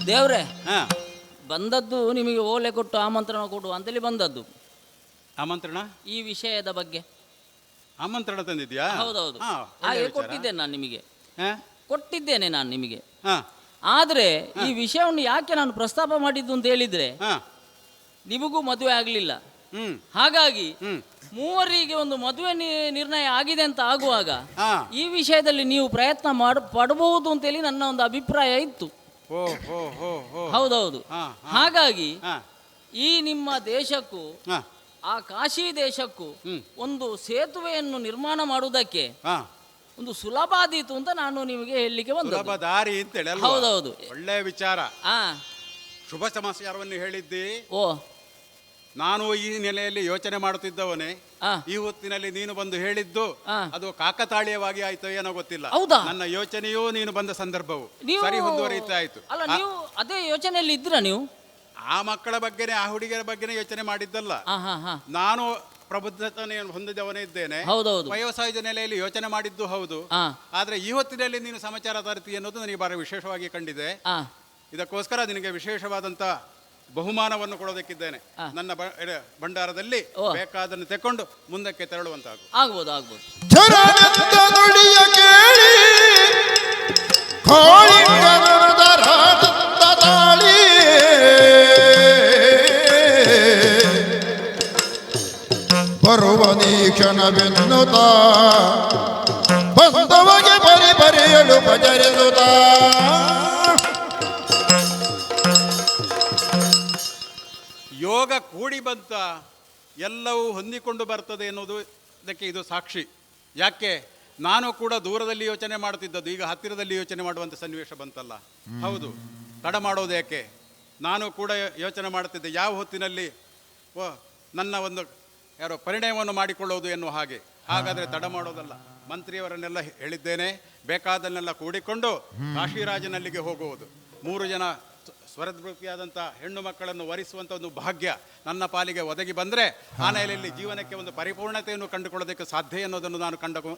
ದೇವ್ರೆ, ಬಂದದ್ದು ನಿಮಗೆ ಓಲೆ ಕೊಟ್ಟು ಆಮಂತ್ರಣ ಕೊಡು ಅಂತೇಳಿ ಬಂದದ್ದು. ಆಮಂತ್ರಣ? ಈ ವಿಷಯದ ಬಗ್ಗೆ ಆಮಂತ್ರಣ ತಂದಿದ್ಯಾ? ಹೌದೌದು. ಹಾಗೆ ಕೊಟ್ಟಿದ್ದೇನೆ ನಾನು ನಿಮಗೆ, ಕೊಟ್ಟಿದ್ದೇನೆ ನಾನು ನಿಮಗೆ. ಆದ್ರೆ ಈ ವಿಷಯವನ್ನು ಯಾಕೆ ನಾನು ಪ್ರಸ್ತಾಪ ಮಾಡಿದ್ದು ಅಂತ ಹೇಳಿದ್ರೆ, ನಿಮಗೂ ಮದುವೆ ಆಗಲಿಲ್ಲ, ಹಾಗಾಗಿ ಮೂವರಿಗೆ ಒಂದು ಮದುವೆ ನಿರ್ಣಯ ಆಗಿದೆ ಅಂತ ಆಗುವಾಗ ಈ ವಿಷಯದಲ್ಲಿ ನೀವು ಪ್ರಯತ್ನ ಪಡಬಹುದು ಅಂತೇಳಿ ನನ್ನ ಒಂದು ಅಭಿಪ್ರಾಯ ಇತ್ತು. ಹೌದೌದು. ಹಾಗಾಗಿ ಈ ನಿಮ್ಮ ದೇಶಕ್ಕೂ ಆ ಕಾಶಿ ದೇಶಕ್ಕೂ ಒಂದು ಸೇತುವೆಯನ್ನು ನಿರ್ಮಾಣ ಮಾಡುವುದಕ್ಕೆ ಒಂದು ಸುಲಭ ಆದೀತು ಅಂತ ನಾನು ನಿಮಗೆ ಹೇಳಲಿಕ್ಕೆ ಬಂದ ದಾರಿ ಅಂತೇಳಿ. ಹೌದೌದು, ಒಳ್ಳೆ ವಿಚಾರ. ಶುಭ ಸಮಾಚಾರವನ್ನು ಹೇಳಿದ್ದಿ. ನಾನು ಈ ನೆಲೆಯಲ್ಲಿ ಯೋಚನೆ ಮಾಡುತ್ತಿದ್ದವನೇ, ಈ ಹೊತ್ತಿನಲ್ಲಿ ನೀನು ಬಂದು ಹೇಳಿದ್ದು ಅದು ಕಾಕತಾಳೀಯವಾಗಿ ಆಯ್ತು ಏನೋ ಗೊತ್ತಿಲ್ಲ. ನನ್ನ ಯೋಚನೆಯೂ ನೀನು ಬಂದ ಸಂದರ್ಭವು ಸರಿ ಹೊಂದುವರಿತಾ ಆಯ್ತು. ಅಲ್ಲ, ನೀವು ಅದೇ ಯೋಚನೆಯಲ್ಲಿ ಇದ್ದೀರಾ? ನೀವು ಆ ಮಕ್ಕಳ ಬಗ್ಗೆನೆ, ಆ ಹುಡುಗಿಯರ ಬಗ್ಗೆನೆ ಯೋಚನೆ ಮಾಡಿದ್ದಲ್ಲ. ನಾನು ಪ್ರಬುದ್ಧತೆ ಹೊಂದಿದವನೇ ಇದ್ದೇನೆ. ವಯೋಸಹಜ ನೆಲೆಯಲ್ಲಿ ಯೋಚನೆ ಮಾಡಿದ್ದು ಹೌದು. ಆದ್ರೆ ಈ ಹೊತ್ತಿನಲ್ಲಿ ನೀನು ಸಮಾಚಾರ ತರ್ತಿ ಅನ್ನೋದು ನನಗೆ ಬಹಳ ವಿಶೇಷವಾಗಿ ಕಂಡಿದೆ. ಇದಕ್ಕೋಸ್ಕರ ನಿನಗೆ ವಿಶೇಷವಾದಂತ ಬಹುಮಾನವನ್ನು ಕೊಡೋದಕ್ಕಿದ್ದೇನೆ. ನನ್ನ ಭಂಡಾರದಲ್ಲಿ ಬೇಕಾದನ್ನು ತೆಕ್ಕೊಂಡು ಮುಂದಕ್ಕೆ ತೆರಳುವಂತಾಗು. ಆಗ್ಬೋದು ಆಗ್ಬೋದು. ಬರುವ ನೀಕ್ಷಣವೆನ್ನುತ್ತ ಬಂದವಗೆ ಪರಿಪರಿಯಲು ಭಜರಿಸುತ್ತ ಯೋಗ ಕೂಡಿ ಬಂತ ಎಲ್ಲವೂ ಹೊಂದಿಕೊಂಡು ಬರ್ತದೆ ಎನ್ನುವುದು ಇದಕ್ಕೆ ಇದು ಸಾಕ್ಷಿ. ಯಾಕೆ ನಾನು ಕೂಡ ದೂರದಲ್ಲಿ ಯೋಚನೆ ಮಾಡ್ತಿದ್ದದ್ದು ಈಗ ಹತ್ತಿರದಲ್ಲಿ ಯೋಚನೆ ಮಾಡುವಂಥ ಸನ್ನಿವೇಶ ಬಂತಲ್ಲ. ಹೌದು, ತಡ ಮಾಡೋದು ಯಾಕೆ? ನಾನು ಕೂಡ ಯೋಚನೆ ಮಾಡ್ತಿದ್ದೆ ಯಾವ ಹೊತ್ತಿನಲ್ಲಿ ನನ್ನ ಒಂದು ಪರಿಣಯವನ್ನು ಮಾಡಿಕೊಳ್ಳೋದು ಎನ್ನುವ ಹಾಗೆ. ಹಾಗಾದರೆ ತಡ ಮಾಡೋದಲ್ಲ, ಮಂತ್ರಿಯವರನ್ನೆಲ್ಲ ಹೇಳಿದ್ದೇನೆ, ಬೇಕಾದನ್ನೆಲ್ಲ ಕೂಡಿಕೊಂಡು ಕಾಶಿರಾಜನಲ್ಲಿಗೆ ಹೋಗುವುದು. 3 ಜನ ಸ್ವರದ್ರೂಪಿಯಾದಂಥ ಹೆಣ್ಣು ಮಕ್ಕಳನ್ನು ವರಿಸುವಂಥ ಒಂದು ಭಾಗ್ಯ ನನ್ನ ಪಾಲಿಗೆ ಒದಗಿ ಬಂದರೆ ಆ ನೆಲೆಯಲ್ಲಿ ಜೀವನಕ್ಕೆ ಒಂದು ಪರಿಪೂರ್ಣತೆಯನ್ನು ಕಂಡುಕೊಳ್ಳೋದಕ್ಕೆ ಸಾಧ್ಯ ಅನ್ನೋದನ್ನು ನಾನು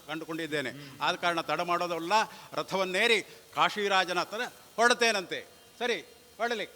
ಕಂಡುಕೊಂಡಿದ್ದೇನೆ. ಆದ ಕಾರಣ ತಡ ಮಾಡೋದಲ್ಲ, ರಥವನ್ನೇರಿ ಕಾಶಿರಾಜನ ಹತ್ರ ಹೊರಡ್ತೇನಂತೆ. ಸರಿ, ಹೊರಡಲಿ.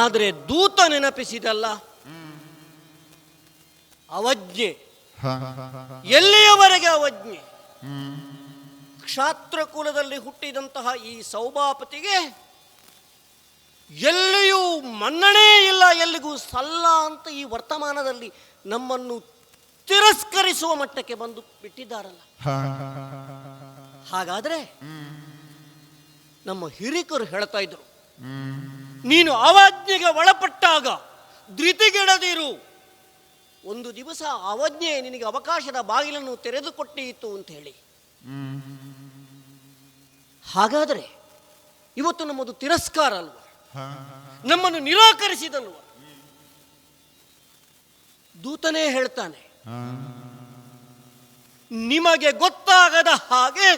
ಆದರೆ ದೂತ ನೆನಪಿಸಿದಲ್ಲ, ಅವಜ್ಞೆ. ಎಲ್ಲಿಯವರೆಗೆ ಅವಜ್ಞೆ? ಕ್ಷಾತ್ರ ಕುಲದಲ್ಲಿ ಹುಟ್ಟಿದಂತಹ ಈ ಸೌಭಾಪತಿಗೆ ಎಲ್ಲಿಯೂ ಮನ್ನಣೆ ಇಲ್ಲ, ಎಲ್ಲಿಗೂ ಸಲ್ಲ ಅಂತ ಈ ವರ್ತಮಾನದಲ್ಲಿ ನಮ್ಮನ್ನು ತಿರಸ್ಕರಿಸುವ ಮಟ್ಟಕ್ಕೆ ಬಂದು ಬಿಟ್ಟಿದ್ದಾರಲ್ಲ. ಹಾಗಾದ್ರೆ ನಮ್ಮ ಹಿರಿಕರು ಹೇಳ್ತಾ ಇದ್ರು, ನೀನು ಅವಜ್ಞೆಗೆ ಒಳಪಟ್ಟಾಗ ಧೃತಿಗೆಡದಿರು, ಒಂದು ದಿವಸ ಅವಜ್ಞೆ ನಿನಗೆ ಅವಕಾಶದ ಬಾಗಿಲನ್ನು ತೆರೆದುಕೊಟ್ಟಿತ್ತು ಅಂತ ಹೇಳಿ. ಹಾಗಾದರೆ ಇವತ್ತು ನಮ್ಮದು ತಿರಸ್ಕಾರ ಅಲ್ವ, ನಮ್ಮನ್ನು ನಿರಾಕರಿಸಿದಲ್ವ? ದೂತನೇ ಹೇಳ್ತಾನೆ, ನಿಮಗೆ ಗೊತ್ತಾಗದ ಹಾಗೆ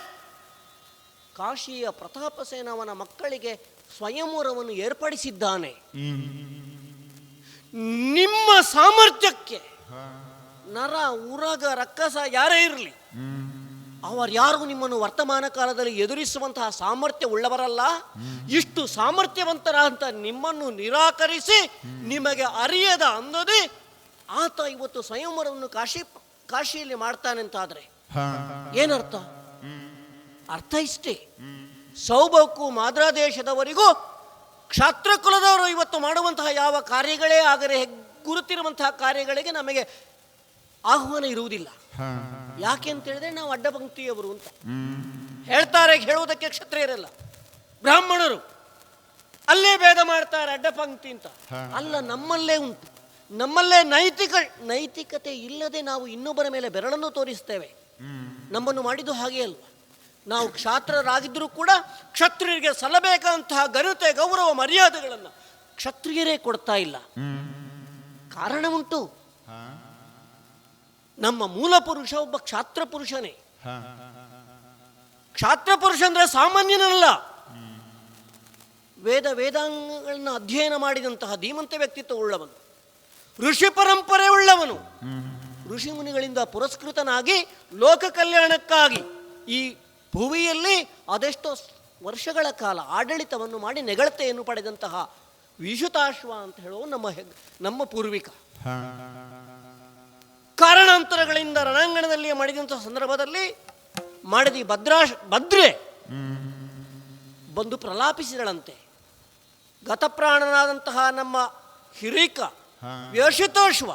ಕಾಶಿಯ ಪ್ರತಾಪಸೇನವನ ಮಕ್ಕಳಿಗೆ ಸ್ವಯಂವರವನ್ನು ಏರ್ಪಡಿಸಿದ್ದಾನೆ. ನಿಮ್ಮ ಸಾಮರ್ಥ್ಯಕ್ಕೆ ನರ ಉರಗ ರಕ್ಕಸ ಯಾರೇ ಇರಲಿ, ಅವರ್ಯಾರು ನಿಮ್ಮನ್ನು ವರ್ತಮಾನ ಕಾಲದಲ್ಲಿ ಎದುರಿಸುವಂತಹ ಸಾಮರ್ಥ್ಯ ಉಳ್ಳವರಲ್ಲ. ಇಷ್ಟು ಸಾಮರ್ಥ್ಯವಂತರಂತ ನಿಮ್ಮನ್ನು ನಿರಾಕರಿಸಿ ನಿಮಗೆ ಅರಿಯದ ಅಂದದೆ ಆತ ಇವತ್ತು ಸ್ವಯಂವರವನ್ನು ಕಾಶಿಯಲ್ಲಿ ಮಾಡ್ತಾನೆ ಅಂತಾದ್ರೆ ಏನರ್ಥ? ಅರ್ಥ ಇಷ್ಟೇ, ಸೌಭಕ್ಕೂ ಮಾದ್ರಾ ದೇಶದವರಿಗೂ ಕ್ಷಾತ್ರ ಕುಲದವರು ಇವತ್ತು ಮಾಡುವಂತಹ ಯಾವ ಕಾರ್ಯಗಳೇ ಆಗರೆ ಗುರುತಿರುವಂತಹ ಕಾರ್ಯಗಳಿಗೆ ನಮಗೆ ಆಹ್ವಾನ ಇರುವುದಿಲ್ಲ. ಯಾಕೆ ಅಂತ ಹೇಳಿದ್ರೆ ನಾವು ಅಡ್ಡಪಂಕ್ತಿಯವರು ಅಂತ ಹೇಳ್ತಾರೆ. ಹೇಳುವುದಕ್ಕೆ ಕ್ಷತ್ರಿಯರಲ್ಲ, ಬ್ರಾಹ್ಮಣರು ಅಲ್ಲೇ ಭೇದ ಮಾಡ್ತಾರೆ ಅಡ್ಡಪಂಕ್ತಿ ಅಂತ. ಅಲ್ಲ, ನಮ್ಮಲ್ಲೇ ಉಂಟು. ನಮ್ಮಲ್ಲೇ ನೈತಿಕತೆ ಇಲ್ಲದೆ ನಾವು ಇನ್ನೊಬ್ಬರ ಮೇಲೆ ಬೆರಳನ್ನು ತೋರಿಸ್ತೇವೆ. ನಮ್ಮನ್ನು ಮಾಡಿದ್ದು ಹಾಗೆ ಅಲ್ವಾ? ನಾವು ಕ್ಷಾತ್ರರಾಗಿದ್ದರೂ ಕೂಡ ಕ್ಷತ್ರಿಯರಿಗೆ ಸಲ್ಲಬೇಕಂತಹ ಘನತೆ ಗೌರವ ಮರ್ಯಾದೆಗಳನ್ನು ಕ್ಷತ್ರಿಯರೇ ಕೊಡ್ತಾ ಇಲ್ಲ. ಕಾರಣ ಉಂಟು. ನಮ್ಮ ಮೂಲ ಪುರುಷ ಒಬ್ಬ ಕ್ಷಾತ್ರ ಪುರುಷನೇ. ಕ್ಷಾತ್ರ ಪುರುಷ ಅಂದ್ರೆ ಸಾಮಾನ್ಯನಲ್ಲ. ವೇದಾಂಗಗಳನ್ನ ಅಧ್ಯಯನ ಮಾಡಿದಂತಹ ಧೀಮಂತ ವ್ಯಕ್ತಿತ್ವ ಉಳ್ಳವನು, ಋಷಿ ಪರಂಪರೆ ಉಳ್ಳವನು, ಋಷಿ ಮುನಿಗಳಿಂದ ಪುರಸ್ಕೃತನಾಗಿ ಲೋಕ ಕಲ್ಯಾಣಕ್ಕಾಗಿ ಈ ಭುವಿಯಲ್ಲಿ ಅದೆಷ್ಟೋ ವರ್ಷಗಳ ಕಾಲ ಆಡಳಿತವನ್ನು ಮಾಡಿ ನೆಗಳತೆಯನ್ನು ಪಡೆದಂತಹ ವಿಶುತಾಶ್ವ ಅಂತ ಹೇಳುವ ನಮ್ಮ ಪೂರ್ವಿಕ. ಕಾರಣಾಂತರಗಳಿಂದ ರಣಾಂಗಣದಲ್ಲಿ ಮಾಡಿದಂತಹ ಸಂದರ್ಭದಲ್ಲಿ ಮಾಡದಿ ಭದ್ರೆ ಬಂದು ಪ್ರಲಾಪಿಸಿದಳಂತೆ. ಗತಪ್ರಾಣನಾದಂತಹ ನಮ್ಮ ಹಿರಿಕ ವ್ಯಶಿತೋಶ್ವ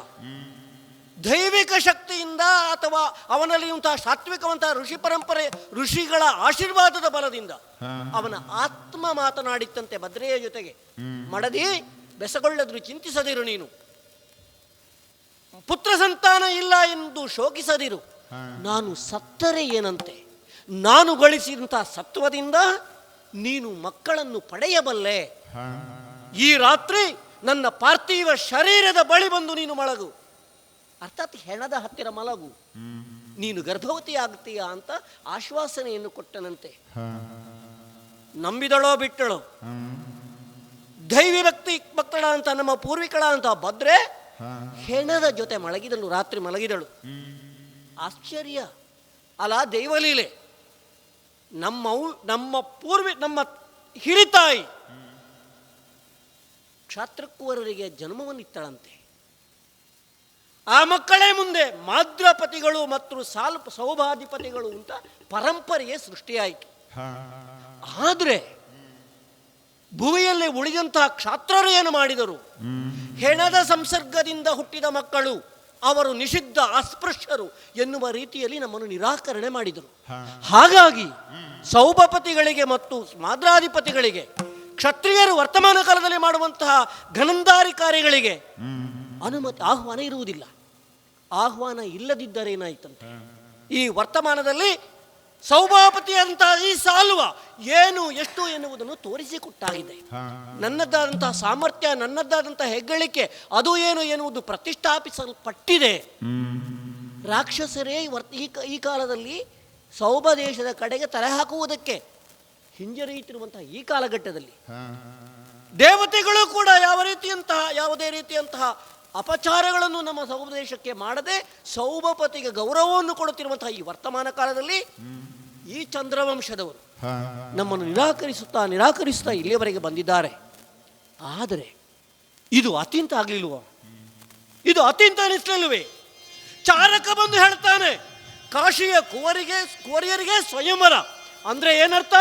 ದೈವಿಕ ಶಕ್ತಿಯಿಂದ ಅಥವಾ ಅವನಲ್ಲಿ ಇಂತಹ ಸಾತ್ವಿಕವಂತಹ ಋಷಿ ಪರಂಪರೆ ಋಷಿಗಳ ಆಶೀರ್ವಾದದ ಬಲದಿಂದ ಅವನ ಆತ್ಮ ಮಾತನಾಡಿತ್ತಂತೆ ಭದ್ರೆಯ ಜೊತೆಗೆ. ಮಡದಿ ಬೆಸಗೊಳ್ಳದ್ರು, ಚಿಂತಿಸದಿರು, ನೀನು ಪುತ್ರ ಸಂತಾನ ಇಲ್ಲ ಎಂದು ಶೋಕಿಸದಿರು. ನಾನು ಸತ್ತರೆ ಏನಂತೆ, ನಾನು ಗಳಿಸಿದಂತಹ ಸತ್ವದಿಂದ ನೀನು ಮಕ್ಕಳನ್ನು ಪಡೆಯಬಲ್ಲೆ. ಈ ರಾತ್ರಿ ನನ್ನ ಪಾರ್ಥಿವ ಶರೀರದ ಬಳಿ ಬಂದು ನೀನು ಮಲಗು, ಅರ್ಥಾತ್ ಹೆಣದ ಹತ್ತಿರ ಮಲಗು, ನೀನು ಗರ್ಭವತಿ ಆಗ್ತೀಯ ಅಂತ ಆಶ್ವಾಸನೆಯನ್ನು ಕೊಟ್ಟನಂತೆ. ನಂಬಿದಳೋ ಬಿಟ್ಟಳೋ? ದೈವಿ ಭಕ್ತಳ ಅಂತ ನಮ್ಮ ಪೂರ್ವಿಕಳ ಅಂತ ಭದ್ರೆ ಹೆಣದ ಜೊತೆ ಮಲಗಿದಳು, ರಾತ್ರಿ ಮಲಗಿದಳು. ಆಶ್ಚರ್ಯ ಅಲ್ಲ, ದೈವಲೀಲೆ. ನಮ್ಮ ಹಿರಿತಾಯಿ ಕ್ಷಾತ್ರಕುವರರಿಗೆ ಜನ್ಮವನ್ನಿತ್ತಳಂತೆ. ಆ ಮಕ್ಕಳೇ ಮುಂದೆ ಮಾದ್ರಪತಿಗಳು ಮತ್ತು ಸೌಭಾಧಿಪತಿಗಳು ಅಂತ ಪರಂಪರೆಯೇ ಸೃಷ್ಟಿಯಾಯಿತು. ಆದರೆ ಭುವಿಯಲ್ಲಿ ಉಳಿದಂತಹ ಕ್ಷಾತ್ರರು ಏನು ಮಾಡಿದರು? ಹೆಣದ ಸಂಸರ್ಗದಿಂದ ಹುಟ್ಟಿದ ಮಕ್ಕಳು, ಅವರು ನಿಷಿದ್ಧ ಅಸ್ಪೃಶ್ಯರು ಎನ್ನುವ ರೀತಿಯಲ್ಲಿ ನಮ್ಮನ್ನು ನಿರಾಕರಣೆ ಮಾಡಿದರು. ಹಾಗಾಗಿ ಸೌಭಪತಿಗಳಿಗೆ ಮತ್ತು ಮಾದ್ರಾಧಿಪತಿಗಳಿಗೆ, ಕ್ಷತ್ರಿಯರು ವರ್ತಮಾನ ಕಾಲದಲ್ಲಿ ಮಾಡುವಂತಹ ಘನಂದಾರಿ ಕಾರ್ಯಗಳಿಗೆ ಆಹ್ವಾನ ಇರುವುದಿಲ್ಲ. ಆಹ್ವಾನ ಇಲ್ಲದಿದ್ದರೆ ಏನಾಯ್ತಂತೆ, ಈ ವರ್ತಮಾನದಲ್ಲಿ ಸೌಭಾಪತಿಯಂತಹ ಈ ಸಾಲ್ವ ಏನು ಎಷ್ಟು ಎನ್ನುವುದನ್ನು ತೋರಿಸಿಕೊಟ್ಟಾಗಿದೆ. ನನ್ನದಾದಂತಹ ಸಾಮರ್ಥ್ಯ, ನನ್ನದಾದಂತಹ ಹೆಗ್ಗಳಿಕೆ ಅದು ಏನು ಎನ್ನುವುದು ಪ್ರತಿಷ್ಠಾಪಿಸಲ್ಪಟ್ಟಿದೆ. ರಾಕ್ಷಸರೇ ಈ ಕಾಲದಲ್ಲಿ ಸೌಭ ದೇಶದ ಕಡೆಗೆ ತಲೆ ಹಾಕುವುದಕ್ಕೆ ಹಿಂಜರಿಯುತ್ತಿರುವಂತಹ ಈ ಕಾಲಘಟ್ಟದಲ್ಲಿ ದೇವತೆಗಳು ಕೂಡ ಯಾವುದೇ ರೀತಿಯಂತಹ ಅಪಚಾರಗಳನ್ನು ನಮ್ಮ ಸೌಭ ದೇಶಕ್ಕೆ ಮಾಡದೆ ಸೌಭಪತಿಗೆ ಗೌರವವನ್ನು ಕೊಡುತ್ತಿರುವಂತಹ ಈ ವರ್ತಮಾನ ಕಾಲದಲ್ಲಿ ಈ ಚಂದ್ರವಂಶದವರು ನಮ್ಮನ್ನು ನಿರಾಕರಿಸುತ್ತಾ ಇಲ್ಲಿಯವರೆಗೆ ಬಂದಿದ್ದಾರೆ. ಆದರೆ ಇದು ಅತಿಂತ ಆಗ್ಲಿಲ್ವ? ಇದು ಅತಿಂತ ಅನಿಸ್ಲಿಲ್ವೇ? ಚಾರಕ ಬಂದು ಹೇಳ್ತಾನೆ, ಕಾಶಿಯ ಕುವರಿಯರಿಗೆ ಸ್ವಯಂವರ ಅಂದ್ರೆ ಏನರ್ಥ?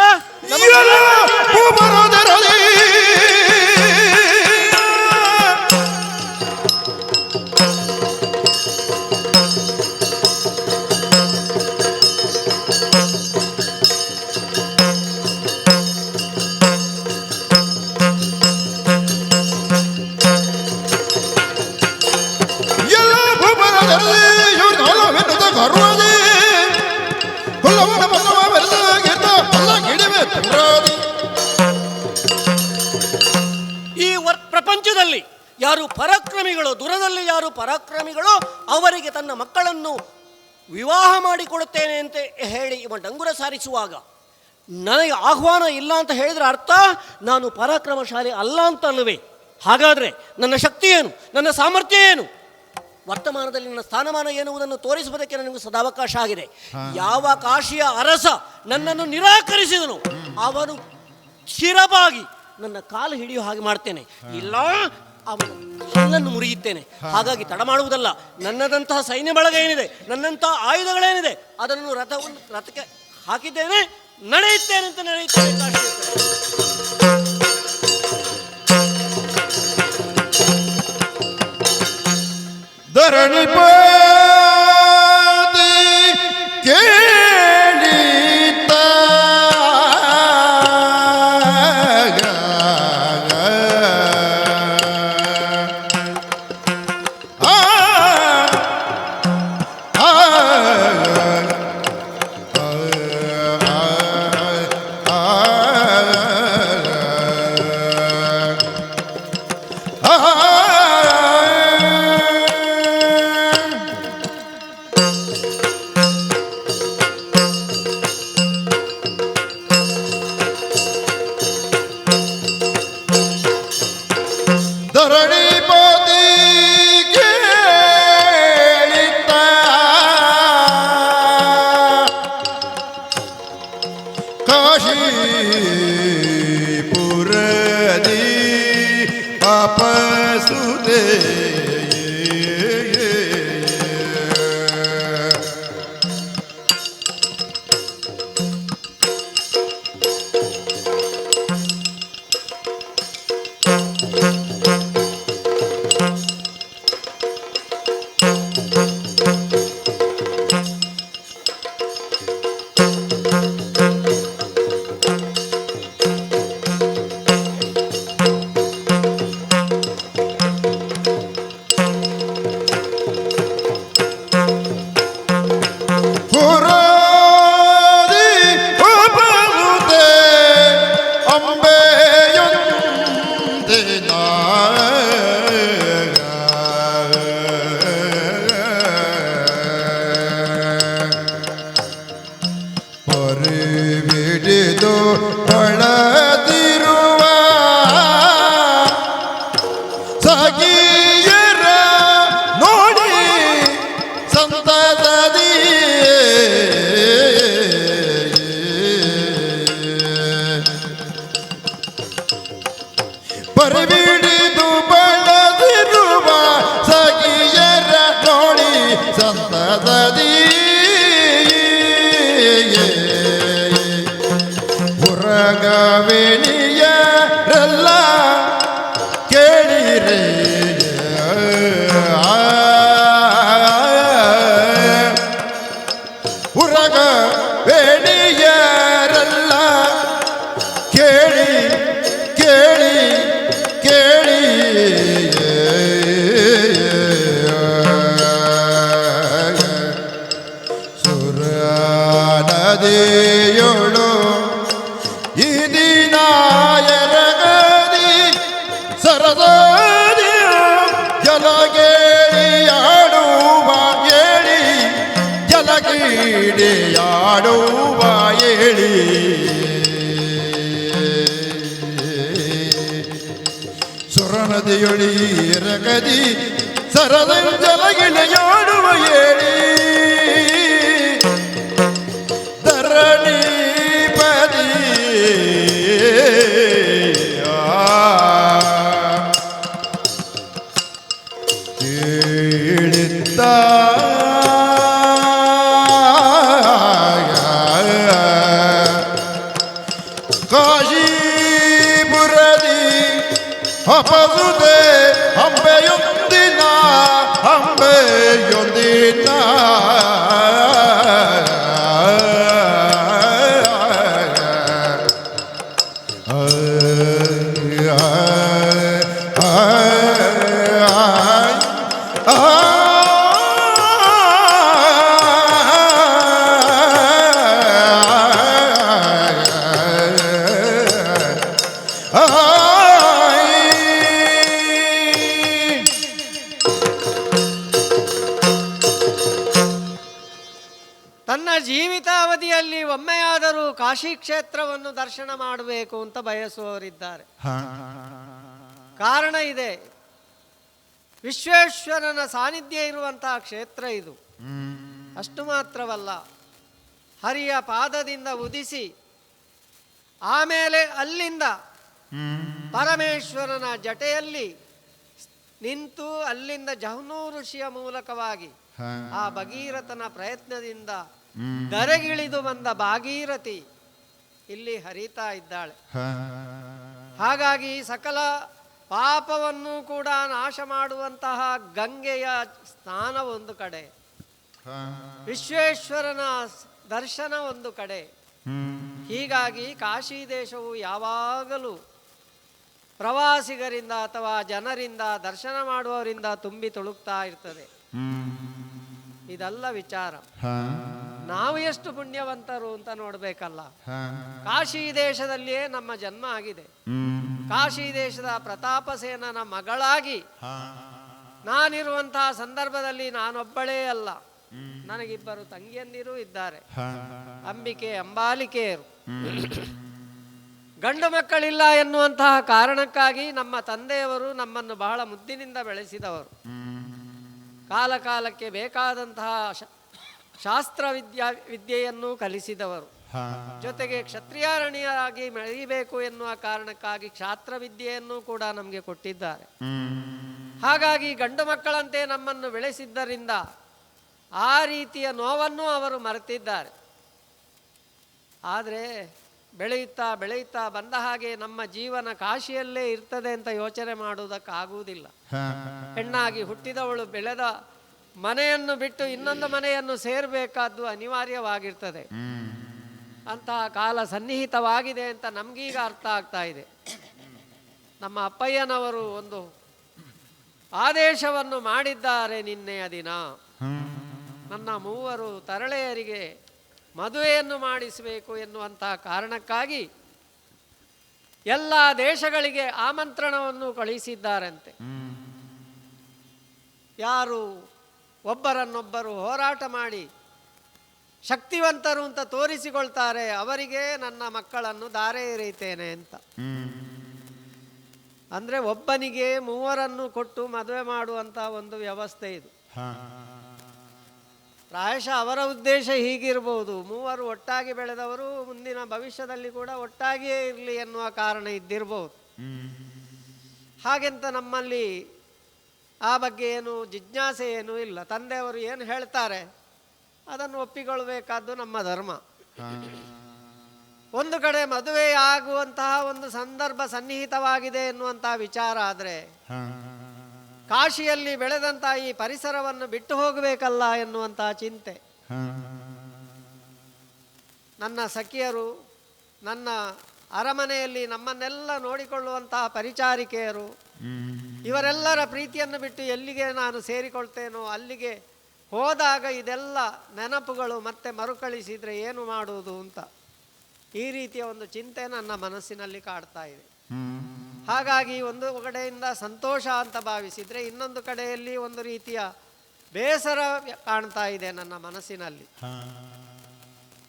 ಈ ಪ್ರಪಂಚದಲ್ಲಿ ಯಾರು ಪರಾಕ್ರಮಿಗಳು, ದೂರದಲ್ಲಿ ಯಾರು ಪರಾಕ್ರಮಿಗಳು, ಅವರಿಗೆ ತನ್ನ ಮಕ್ಕಳನ್ನು ವಿವಾಹ ಮಾಡಿಕೊಡುತ್ತೇನೆ ಅಂತ ಹೇಳಿ ಇವ ಡಂಗುರ ಸಾರಿಸುವಾಗ ನನಗೆ ಆಹ್ವಾನ ಇಲ್ಲ ಅಂತ ಹೇಳಿದ್ರೆ ಅರ್ಥ ನಾನು ಪರಾಕ್ರಮಶಾಲಿ ಅಲ್ಲ ಅಂತ ಅಲ್ಲವೇ? ಹಾಗಾದರೆ ನನ್ನ ಶಕ್ತಿ ಏನು, ನನ್ನ ಸಾಮರ್ಥ್ಯ ಏನು, ವರ್ತಮಾನದಲ್ಲಿ ನನ್ನ ಸ್ಥಾನಮಾನ ಎನ್ನುವುದನ್ನು ತೋರಿಸುವುದಕ್ಕೆ ನನಗೆ ಸದಾವಕಾಶ ಆಗಿದೆ. ಯಾವ ಕಾಶಿಯ ಅರಸ ನನ್ನನ್ನು ನಿರಾಕರಿಸಿದನು ಅವನು ಶಿರಬಾಗಿ ನನ್ನ ಕಾಲು ಹಿಡಿಯುವ ಹಾಗೆ ಮಾಡ್ತೇನೆ, ಇಲ್ಲ ಅವನ ಹಲ್ಲನ್ನು ಮುರಿಯುತ್ತೇನೆ. ಹಾಗಾಗಿ ತಡ ಮಾಡುವುದಲ್ಲ. ನನ್ನದಂತಹ ಸೈನ್ಯ ಬಳಗ ಏನಿದೆ, ನನ್ನಂತಹ ಆಯುಧಗಳೇನಿದೆ, ಅದನ್ನು ರಥಕ್ಕೆ ಹಾಕಿದ್ದೇನೆ, ನಡೆಯುತ್ತೇನೆ ಅಂತ ನಡೆಯುತ್ತೇನೆ. ಧರಣಿ ಕೇಳಿತ ಕಾಶೀಪುರದಿ ಅಪಸುದೆ ಬಿಡಿದು ಬಳದಿರುವ ಸಗಿಯರ ನೋಡಿ ಸಂತತದಿ ಪರಿಬಿಡಿದು ಬಳದಿರುವ ಸಗಿಯರ ನೋಡಿ ಸಂತತದಿ ಉರಗವೆಣಿಯರೆಲ್ಲ ಕೇಳಿರೆ ಉರಗವೆಣಿಯರೆಲ್ಲ ಕೇಳಿ ಕೇಳಿ ಕೇಳಿ ಸುರ ನದಿಯೋಳು ಈ ದಿನ ಎರಗದಿ ಸರದಿ ಜಲಗೇಳಿಯಾಡುವ ಏಳಿ ಜಲಗೀಡೆಯಾಡುವ ಏಳಿ ಸುರನದಿಯೊಳಿ ಎರಗದಿ ಸರದ ಜಲಗಿಳೆಯಾಡುವ ಏಳಿ ಧರಣಿ ಕೇಳಿದ್ದ ಕಾಶೀಪುರದಿ ಹಪಸುದೆ ಅಂಬೆಯೊಂದಿನ ಅಂಬೆಯೊಂದಿನ ತನ್ನ ಜೀವಿತಾವಧಿಯಲ್ಲಿ ಒಮ್ಮೆಯಾದರೂ ಕಾಶಿ ಕ್ಷೇತ್ರವನ್ನು ದರ್ಶನ ಮಾಡಬೇಕು ಅಂತ ಬಯಸುವವರಿದ್ದಾರೆ. ಕಾರಣ ಇದೆ, ವಿಶ್ವೇಶ್ವರನ ಸಾನ್ನಿಧ್ಯ ಇರುವಂತಹ ಕ್ಷೇತ್ರ ಇದು. ಅಷ್ಟು ಮಾತ್ರವಲ್ಲ, ಹರಿಯ ಪಾದದಿಂದ ಉದಿಸಿ ಆಮೇಲೆ ಅಲ್ಲಿಂದ ಪರಮೇಶ್ವರನ ಜಟೆಯಲ್ಲಿ ನಿಂತು ಅಲ್ಲಿಂದ ಜಹ್ನೂ ಋಷಿಯ ಮೂಲಕವಾಗಿ ಆ ಭಗೀರಥನ ಪ್ರಯತ್ನದಿಂದ ಧರೆಗಿಳಿದು ಬಂದ ಭಾಗೀರಥಿ ಇಲ್ಲಿ ಹರಿತಾ ಇದ್ದಾಳೆ. ಹಾಗಾಗಿ ಸಕಲ ಪಾಪವನ್ನು ಕೂಡ ನಾಶ ಮಾಡುವಂತಹ ಗಂಗೆಯ ಸ್ನಾನ ಒಂದು ಕಡೆ, ವಿಶ್ವೇಶ್ವರನ ದರ್ಶನ ಒಂದು ಕಡೆ. ಹೀಗಾಗಿ ಕಾಶಿ ದೇಶವು ಯಾವಾಗಲೂ ಪ್ರವಾಸಿಗರಿಂದ ಅಥವಾ ಜನರಿಂದ ದರ್ಶನ ಮಾಡುವವರಿಂದ ತುಂಬಿ ತುಳುಕ್ತಾ ಇರ್ತದೆ. ಇದಲ್ಲ ವಿಚಾರ. ನಾವು ಎಷ್ಟು ಪುಣ್ಯವಂತರು ಅಂತ ನೋಡ್ಬೇಕಲ್ಲ. ಕಾಶಿ ದೇಶದಲ್ಲಿಯೇ ನಮ್ಮ ಜನ್ಮ ಆಗಿದೆ. ಕಾಶಿ ದೇಶದ ಪ್ರತಾಪಸೇನನ ಮಗಳಾಗಿ ನಾನಿರುವಂತಹ ಸಂದರ್ಭದಲ್ಲಿ ನಾನೊಬ್ಬಳೇ ಅಲ್ಲ, ನನಗಿಬ್ಬರು ತಂಗಿಯಂದಿರು ಇದ್ದಾರೆ, ಅಂಬಿಕೆ ಅಂಬಾಲಿಕೆಯರು. ಗಂಡು ಮಕ್ಕಳಿಲ್ಲ ಎನ್ನುವಂತಹ ಕಾರಣಕ್ಕಾಗಿ ನಮ್ಮ ತಂದೆಯವರು ನಮ್ಮನ್ನು ಬಹಳ ಮುದ್ದಿನಿಂದ ಬೆಳೆಸಿದವರು. ಕಾಲ ಕಾಲಕ್ಕೆ ಬೇಕಾದಂತಹ ಶಾಸ್ತ್ರ ವಿದ್ಯೆಯನ್ನು ಕಲಿಸಿದವರು. ಜೊತೆಗೆ ಕ್ಷತ್ರಿಯಾರಣಿಯರಾಗಿ ಮೆರೆಯಬೇಕು ಎನ್ನುವ ಕಾರಣಕ್ಕಾಗಿ ಕ್ಷಾತ್ರ ವಿದ್ಯೆಯನ್ನು ಕೂಡ ನಮಗೆ ಕೊಟ್ಟಿದ್ದಾರೆ. ಹಾಗಾಗಿ ಗಂಡು ಮಕ್ಕಳಂತೆ ನಮ್ಮನ್ನು ಬೆಳೆಸಿದ್ದರಿಂದ ಆ ರೀತಿಯ ನೋವನ್ನು ಅವರು ಮರೆತಿದ್ದಾರೆ. ಆದರೆ ಬೆಳೆಯುತ್ತಾ ಬೆಳೆಯುತ್ತಾ ಬಂದ ಹಾಗೆ ನಮ್ಮ ಜೀವನ ಕಾಶಿಯಲ್ಲೇ ಇರ್ತದೆ ಅಂತ ಯೋಚನೆ ಮಾಡುವುದಕ್ಕಾಗುವುದಿಲ್ಲ. ಹೆಣ್ಣಾಗಿ ಹುಟ್ಟಿದವಳು ಬೆಳೆದ ಮನೆಯನ್ನು ಬಿಟ್ಟು ಇನ್ನೊಂದು ಮನೆಯನ್ನು ಸೇರಬೇಕಾದ್ದು ಅನಿವಾರ್ಯವಾಗಿರ್ತದೆ. ಅಂತಹ ಕಾಲ ಸನ್ನಿಹಿತವಾಗಿದೆ ಅಂತ ನಮಗೀಗ ಅರ್ಥ ಆಗ್ತಾ ಇದೆ. ನಮ್ಮ ಅಪ್ಪಯ್ಯನವರು ಒಂದು ಆದೇಶವನ್ನು ಮಾಡಿದ್ದಾರೆ ನಿನ್ನೆಯ ದಿನ. ನನ್ನ ಮೂವರು ತರಳೆಯರಿಗೆ ಮದುವೆಯನ್ನು ಮಾಡಿಸಬೇಕು ಎನ್ನುವಂತಹ ಕಾರಣಕ್ಕಾಗಿ ಎಲ್ಲ ದೇಶಗಳಿಗೆ ಆಮಂತ್ರಣವನ್ನು ಕಳುಹಿಸಿದ್ದಾರಂತೆ. ಯಾರು ಒಬ್ಬರನ್ನೊಬ್ಬರು ಹೋರಾಟ ಮಾಡಿ ಶಕ್ತಿವಂತರು ಅಂತ ತೋರಿಸಿಕೊಳ್ತಾರೆ ಅವರಿಗೆ ನನ್ನ ಮಕ್ಕಳನ್ನು ದಾರೆ ಎರೆಯುತ್ತೇನೆ ಅಂತ. ಅಂದ್ರೆ ಒಬ್ಬನಿಗೆ ಮೂವರನ್ನು ಕೊಟ್ಟು ಮದುವೆ ಮಾಡುವಂತ ಒಂದು ವ್ಯವಸ್ಥೆ ಇದು. ಪ್ರಾಯಶಃ ಅವರ ಉದ್ದೇಶ ಹೀಗಿರಬಹುದು, ಮೂವರು ಒಟ್ಟಾಗಿ ಬೆಳೆದವರು ಮುಂದಿನ ಭವಿಷ್ಯದಲ್ಲಿ ಕೂಡ ಒಟ್ಟಾಗಿಯೇ ಇರಲಿ ಎನ್ನುವ ಕಾರಣ ಇದ್ದಿರಬಹುದು. ಹಾಗೆಂತ ನಮ್ಮಲ್ಲಿ ಆ ಬಗ್ಗೆ ಏನು ಜಿಜ್ಞಾಸೆ ಏನೂ ಇಲ್ಲ. ತಂದೆಯವರು ಏನು ಹೇಳ್ತಾರೆ ಅದನ್ನು ಒಪ್ಪಿಕೊಳ್ಳಬೇಕಾದ್ದು ನಮ್ಮ ಧರ್ಮ. ಒಂದು ಕಡೆ ಮದುವೆ ಆಗುವಂತಹ ಒಂದು ಸಂದರ್ಭ ಸನ್ನಿಹಿತವಾಗಿದೆ ಎನ್ನುವಂತಹ ವಿಚಾರ ಆದರೆ ಕಾಶಿಯಲ್ಲಿ ಬೆಳೆದಂತಹ ಈ ಪರಿಸರವನ್ನು ಬಿಟ್ಟು ಹೋಗಬೇಕಲ್ಲ ಎನ್ನುವಂತಹ ಚಿಂತೆ. ನನ್ನ ಸಖಿಯರು, ನನ್ನ ಅರಮನೆಯಲ್ಲಿ ನಮ್ಮನ್ನೆಲ್ಲ ನೋಡಿಕೊಳ್ಳುವಂತಹ ಪರಿಚಾರಿಕೆಯರು, ಇವರೆಲ್ಲರ ಪ್ರೀತಿಯನ್ನು ಬಿಟ್ಟು ಎಲ್ಲಿಗೆ ನಾನು ಸೇರಿಕೊಳ್ತೇನೋ ಅಲ್ಲಿಗೆ ಹೋದಾಗ ಇದೆಲ್ಲ ನೆನಪುಗಳು ಮತ್ತೆ ಮರುಕಳಿಸಿದರೆ ಏನು ಮಾಡುವುದು ಅಂತ ಈ ರೀತಿಯ ಒಂದು ಚಿಂತೆ ನನ್ನ ಮನಸ್ಸಿನಲ್ಲಿ ಕಾಡ್ತಾ ಇದೆ. ಹಾಗಾಗಿ ಒಂದು ಕಡೆಯಿಂದ ಸಂತೋಷ ಅಂತ ಭಾವಿಸಿದರೆ ಇನ್ನೊಂದು ಕಡೆಯಲ್ಲಿ ಒಂದು ರೀತಿಯ ಬೇಸರ ಕಾಣ್ತಾ ಇದೆ ನನ್ನ ಮನಸ್ಸಿನಲ್ಲಿ.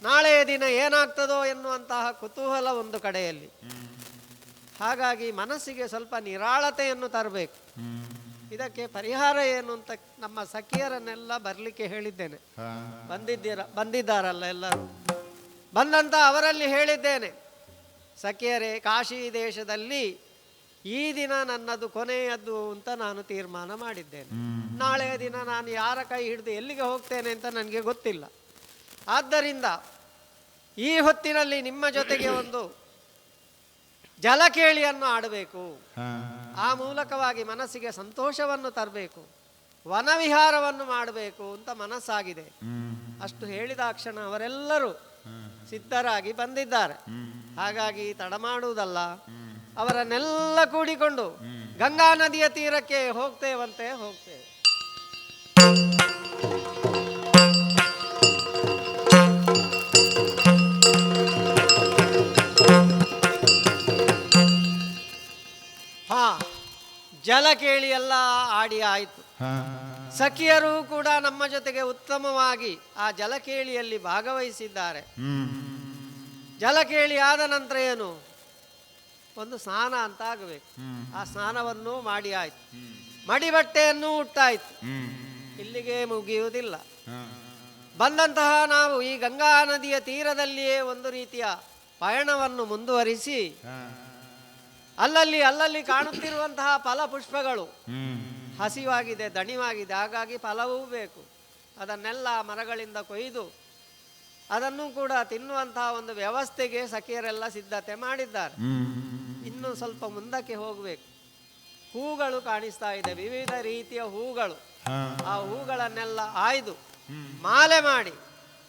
ನಾಳೆಯ ದಿನ ಏನಾಗ್ತದೋ ಎನ್ನುವಂತಹ ಕುತೂಹಲ ಒಂದು ಕಡೆಯಲ್ಲಿ. ಹಾಗಾಗಿ ಮನಸ್ಸಿಗೆ ಸ್ವಲ್ಪ ನಿರಾಳತೆಯನ್ನು ತರಬೇಕು. ಇದಕ್ಕೆ ಪರಿಹಾರ ಏನು ಅಂತ ನಮ್ಮ ಸಖಿಯರನ್ನೆಲ್ಲ ಬರಲಿಕ್ಕೆ ಹೇಳಿದ್ದೇನೆ. ಬಂದಿದ್ದಾರಲ್ಲ ಎಲ್ಲರೂ. ಬಂದಂತ ಅವರಲ್ಲಿ ಹೇಳಿದ್ದೇನೆ, ಸಖಿಯರೇ, ಕಾಶಿ ದೇಶದಲ್ಲಿ ಈ ದಿನ ನನ್ನದು ಕೊನೆಯದ್ದು ಅಂತ ನಾನು ತೀರ್ಮಾನ ಮಾಡಿದ್ದೇನೆ. ನಾಳೆಯ ದಿನ ನಾನು ಯಾರ ಕೈ ಹಿಡಿದು ಎಲ್ಲಿಗೆ ಹೋಗ್ತೇನೆ ಅಂತ ನನಗೆ ಗೊತ್ತಿಲ್ಲ. ಆದ್ದರಿಂದ ಈ ಹೊತ್ತಿನಲ್ಲಿ ನಿಮ್ಮ ಜೊತೆಗೆ ಒಂದು ಜಲಕೇಳಿಯನ್ನು ಆಡಬೇಕು, ಆ ಮೂಲಕವಾಗಿ ಮನಸ್ಸಿಗೆ ಸಂತೋಷವನ್ನು ತರಬೇಕು, ವನವಿಹಾರವನ್ನು ಮಾಡಬೇಕು ಅಂತ ಮನಸ್ಸಾಗಿದೆ. ಅಷ್ಟು ಹೇಳಿದ ಕ್ಷಣ ಅವರೆಲ್ಲರೂ ಸಿದ್ಧರಾಗಿ ಬಂದಿದ್ದಾರೆ. ಹಾಗಾಗಿ ತಡ ಮಾಡುವುದಲ್ಲ, ಅವರನ್ನೆಲ್ಲ ಕೂಡಿಕೊಂಡು ಗಂಗಾ ನದಿಯ ತೀರಕ್ಕೆ ಹೋಗ್ತೇವೆ. ಜಲಕೇಳಿ ಎಲ್ಲ ಆಡಿ ಆಯಿತು. ಸಖಿಯರು ಕೂಡ ನಮ್ಮ ಜೊತೆಗೆ ಉತ್ತಮವಾಗಿ ಆ ಜಲಕೇಳಿಯಲ್ಲಿ ಭಾಗವಹಿಸಿದ್ದಾರೆ. ಜಲಕೇಳಿ ಆದ ನಂತರ ಏನು, ಒಂದು ಸ್ನಾನ ಅಂತ ಆಗಬೇಕು. ಆ ಸ್ನಾನವನ್ನು ಮಾಡಿ ಆಯ್ತು, ಮಡಿಬಟ್ಟೆಯನ್ನು ಉಟ್ಟಾಯ್ತು. ಇಲ್ಲಿಗೆ ಮುಗಿಯುವುದಿಲ್ಲ. ಬಂದಂತಹ ನಾವು ಈ ಗಂಗಾ ನದಿಯ ತೀರದಲ್ಲಿಯೇ ಒಂದು ರೀತಿಯ ಪಯಣವನ್ನು ಮುಂದುವರಿಸಿ ಅಲ್ಲಲ್ಲಿ ಕಾಣುತ್ತಿರುವಂತಹ ಫಲಪುಷ್ಪಗಳು ಹಸಿವಾಗಿದೆ, ದಣಿವಾಗಿದೆ, ಹಾಗಾಗಿ ಫಲವೂ ಬೇಕು. ಅದನ್ನೆಲ್ಲ ಮರಗಳಿಂದ ಕೊಯ್ದು ಅದನ್ನು ಕೂಡ ತಿನ್ನುವಂತಹ ಒಂದು ವ್ಯವಸ್ಥೆಗೆ ಸಖಿಯರೆಲ್ಲ ಸಿದ್ಧತೆ ಮಾಡಿದ್ದಾರೆ. ಇನ್ನು ಸ್ವಲ್ಪ ಮುಂದಕ್ಕೆ ಹೋಗಬೇಕು. ಹೂಗಳು ಕಾಣಿಸ್ತಾ ಇದೆ, ವಿವಿಧ ರೀತಿಯ ಹೂಗಳು. ಆ ಹೂಗಳನ್ನೆಲ್ಲ ಆಯ್ದು ಮಾಲೆ ಮಾಡಿ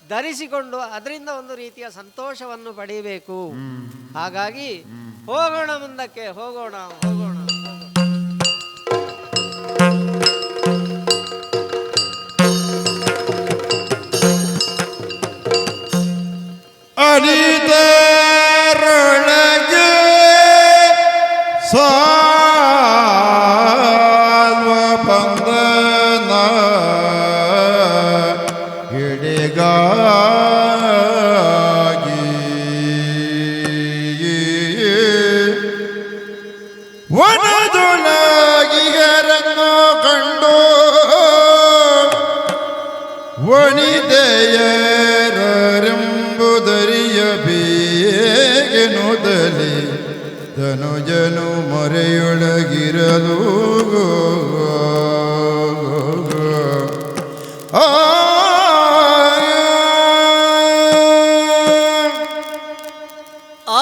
ಧರಿಸಿಕೊಂಡು ಅದರಿಂದ ಒಂದು ರೀತಿಯ ಸಂತೋಷವನ್ನು ಪಡೆಯಬೇಕು. ಹಾಗಾಗಿ ಹೋಗೋಣ, ಮುಂದಕ್ಕೆ ಹೋಗೋಣ. ಅನಿತರೊಳಗೆ ಸಾಲ್ವ ಬಂಧನ ಹಿಡಿಗಾಗಿ ವನದೊಳಗಿಗರನ್ನು ಕಂಡು ವನಿತೆಯರೆಂಬುದರಿಯ ಬೇಗೆನುದಲಿ ಧನುಜನು ಮೊರೆಯೊಳಗಿರಲು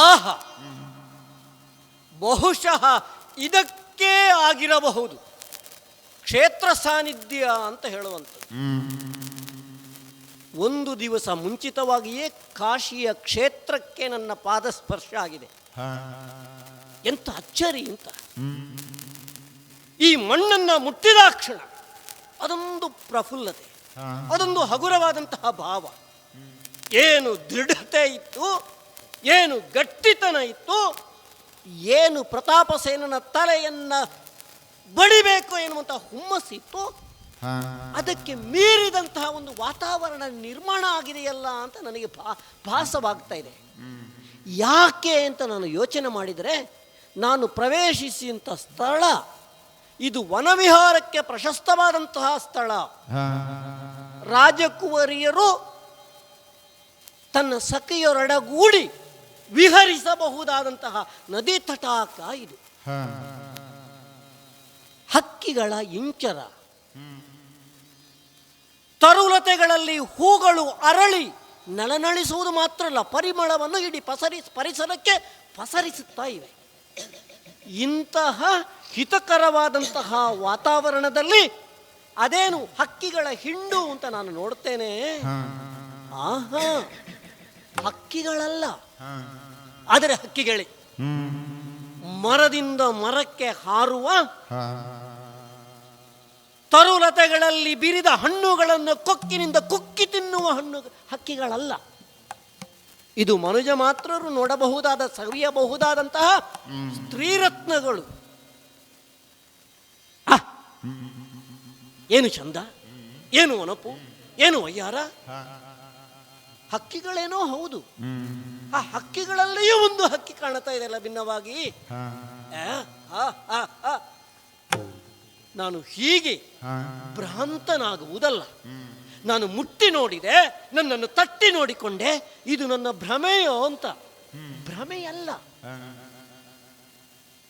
ಆಹಾ, ಬಹುಶಃ ಇದಕ್ಕೇ ಆಗಿರಬಹುದು ಕ್ಷೇತ್ರ ಸಾನ್ನಿಧ್ಯ ಅಂತ ಹೇಳುವಂಥದ್ದು. ಒಂದು ದಿವಸ ಮುಂಚಿತವಾಗಿಯೇ ಕಾಶಿಯ ಕ್ಷೇತ್ರಕ್ಕೆ ನನ್ನ ಪಾದ ಸ್ಪರ್ಶ ಆಗಿದೆ. ಎಂತ ಅಚ್ಚರಿ ಅಂತ! ಈ ಮಣ್ಣನ್ನು ಮುಟ್ಟಿದ ಕ್ಷಣ ಅದೊಂದು ಪ್ರಫುಲ್ಲತೆ, ಅದೊಂದು ಹಗುರವಾದಂತಹ ಭಾವ. ಏನು ದೃಢತೆ ಇತ್ತು, ಏನು ಗಟ್ಟಿತನ ಇತ್ತು, ಏನು ಪ್ರತಾಪಸೇನನ ತಲೆಯನ್ನ ಬಡಿಬೇಕು ಎನ್ನುವಂತಹ ಹುಮ್ಮಸ್ಸಿತ್ತು. ಅದಕ್ಕೆ ಮೀರಿದಂತಹ ಒಂದು ವಾತಾವರಣ ನಿರ್ಮಾಣ ಆಗಿದೆಯಲ್ಲ ಅಂತ ನನಗೆ ಭಾಸವಾಗ್ತಾ ಇದೆ. ಯಾಕೆ ಅಂತ ನಾನು ಯೋಚನೆ ಮಾಡಿದರೆ, ನಾನು ಪ್ರವೇಶಿಸಿದಂಥ ಸ್ಥಳ ಇದು ವನವಿಹಾರಕ್ಕೆ ಪ್ರಶಸ್ತವಾದಂತಹ ಸ್ಥಳ. ರಾಜಕುವರಿಯರು ತನ್ನ ಸಖಿಯರೊಡಗೂಡಿ ವಿಹರಿಸಬಹುದಾದಂತಹ ನದಿ ತಟಾಕ ಇದು. ಹಕ್ಕಿಗಳ ಇಂಚರ, ತರುಲತೆಗಳಲ್ಲಿ ಹೂಗಳು ಅರಳಿ ನಳನಳಿಸುವುದು ಮಾತ್ರ ಅಲ್ಲ, ಪರಿಮಳವನ್ನು ಇಡೀ ಪರಿಸರಕ್ಕೆ ಪಸರಿಸುತ್ತಾ ಇವೆ. ಇಂತಹ ಹಿತಕರವಾದಂತಹ ವಾತಾವರಣದಲ್ಲಿ ಅದೇನು ಹಕ್ಕಿಗಳ ಹಿಂಡು ಅಂತ ನಾನು ನೋಡ್ತೇನೆ. ಆಹಾ, ಹಕ್ಕಿಗಳಲ್ಲ, ಆದರೆ ಹಕ್ಕಿಗಳೇ. ಮರದಿಂದ ಮರಕ್ಕೆ ಹಾರುವ, ತರುಲತೆಗಳಲ್ಲಿ ಬಿರಿದ ಹಣ್ಣುಗಳನ್ನು ಕೊಕ್ಕಿನಿಂದ ಕುಕ್ಕಿ ತಿನ್ನುವ ಹಕ್ಕಿಗಳಲ್ಲ. ಇದು ಮನುಜ ಮಾತ್ರರು ನೋಡಬಹುದಾದ, ಸವಿಯಬಹುದಾದಂತಹ ಸ್ತ್ರೀರತ್ನಗಳು. ಏನು ಚಂದ, ಏನು ಒನಪು, ಏನು ವಯ್ಯಾರ! ಹಕ್ಕಿಗಳೇನೋ ಹೌದು, ಆ ಹಕ್ಕಿಗಳಲ್ಲಿಯೂ ಒಂದು ಹಕ್ಕಿ ಕಾಣ್ತಾ ಇದೆಯಲ್ಲ ಭಿನ್ನವಾಗಿ. ನಾನು ಹೀಗೆ ಭ್ರಾಂತನಾಗುವುದಲ್ಲ. ನಾನು ಮುಟ್ಟಿ ನೋಡಿದೆ, ನನ್ನನ್ನು ತಟ್ಟಿ ನೋಡಿಕೊಂಡೆ, ಇದು ನನ್ನ ಭ್ರಮೆಯೋ ಅಂತ. ಭ್ರಮೆಯಲ್ಲ,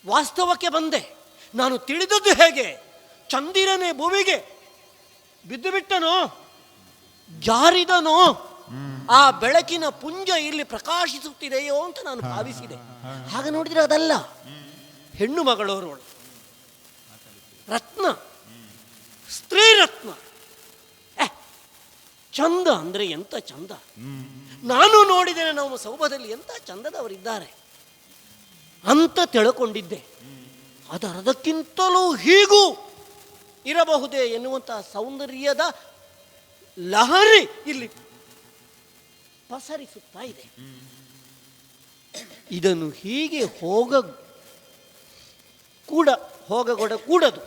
ವಾಸ್ತವಕ್ಕೆ ಬಂದೆ. ನಾನು ತಿಳಿದದ್ದು ಹೇಗೆ? ಚಂದಿರನೇ ಭೂಮಿಗೆ ಬಿದ್ದು ಬಿಟ್ಟನೋ, ಜಾರಿದನೋ, ಆ ಬೆಳಕಿನ ಪುಂಜ ಇಲ್ಲಿ ಪ್ರಕಾಶಿಸುತ್ತಿದೆಯೋ ಅಂತ ನಾನು ಭಾವಿಸಿದೆ. ಹಾಗೆ ನೋಡಿದ್ರೆ ಅದಲ್ಲ, ಹೆಣ್ಣು ಮಗಳವರವಳು, ರತ್ನ, ಸ್ತ್ರೀ ರತ್ನ. ಚಂದ ಅಂದ್ರೆ ಎಂತ ಚಂದ! ನಾನು ನೋಡಿದ್ದೇನೆ ನಮ್ಮ ಸೌಭದಲ್ಲಿ ಎಂತ ಚಂದದವರಿದ್ದಾರೆ ಅಂತ ತಿಳ್ಕೊಂಡಿದ್ದೆ. ಅದರದಕ್ಕಿಂತಲೂ ಹೀಗೂ ಇರಬಹುದೇ ಎನ್ನುವಂತಹ ಸೌಂದರ್ಯದ ಲಹರಿ ಇಲ್ಲಿ ಪಸರಿಸುತ್ತಾ ಇದೆ. ಇದನ್ನು ಹೀಗೆ ಹೋಗಗೊಡಕೂಡದು.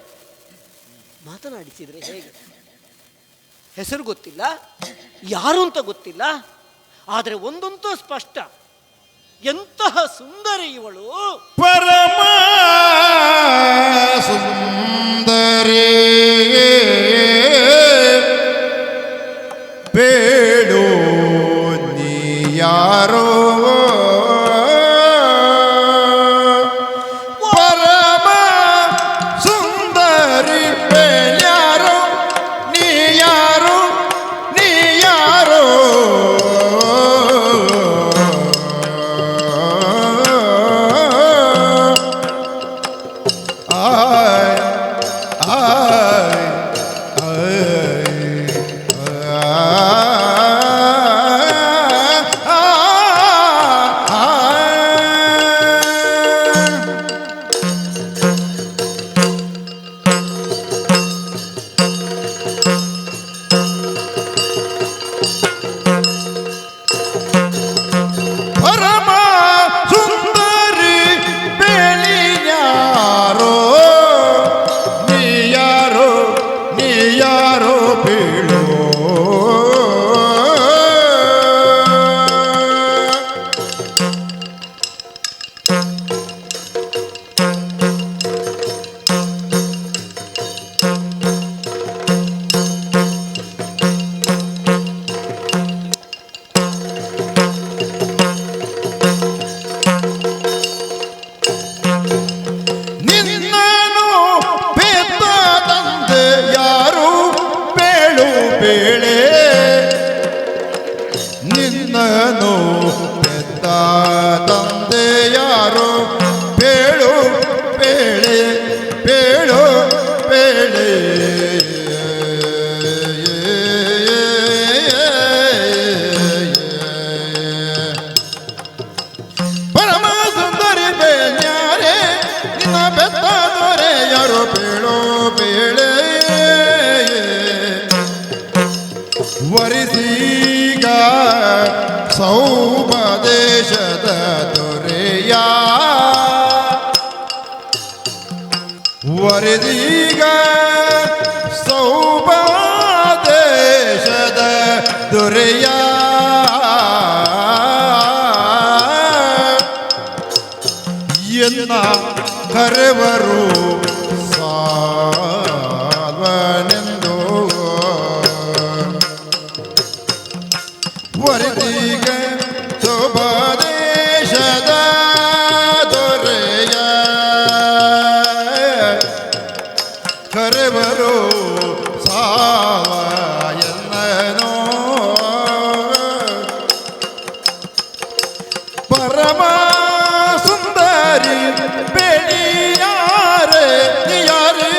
ಮಾತನಾಡಿಸಿದರೆ ಹೇಗೆ? ಹೆಸರು ಗೊತ್ತಿಲ್ಲ, ಯಾರು ಅಂತ ಗೊತ್ತಿಲ್ಲ, ಆದರೆ ಒಂದಂತೂ ಸ್ಪಷ್ಟ, ಎಂತಹ ಸುಂದರಿ ಇವಳು! ಪರಮ ಸುಂದರಿ ಬೇಡು ನೀ ಯಾರೋ, ಪರಮ ಸುಂದರಿ ಬೇಡ್ಯಾರೋ, ನೀ ಯಾರೋ, ನೀ ಯಾರೋ, ಪರಮ ಸುಂದರಿ ಬೇಳಿಯಾರೋ, ನೀ ಯಾರೋ, ನೀ ಯಾರೋ ಬೀಳೋ, ನಿನ್ನನು ಬೆತ್ತ ತಂದೆ ಯಾರು ಬೇಳು ಬೇಳೆ, ನಿನ್ನನು ಬೆತ್ತ ತಂದೆ ಯಾರು ಬೇಳು ಬೇಳೆ, ಬೇಳು ಬೇಳೆ, ಪರಮ ಸುಂದರಿ ಬೇಳ್ಯಾರೆ, ನಿನ್ನ ಬೆತ್ತ ದೊರೆ ಯಾರು ಬೇಳೋ ಬೇಳೆ, ವರಿದೀಗ ಸೌಭದೇಶದ ದೊರೆಯ, ವರಿದೀಗ ಸೌಭದೇಶದ ದೊರೆಯ, ಎನ್ನ ಕರೆವರು ಸಾಲ್ವನೆಂದು, ವರದಿಗ ಶೋಭಾದೇಶದ ದೊರೆಯ, ಕರೆವರು ಸಾವ ಎನ್ನನೋ, ಪರಮ ಸುಂದರಿ ಬೆಳಿಯಾರೆ ಯಾರೇ,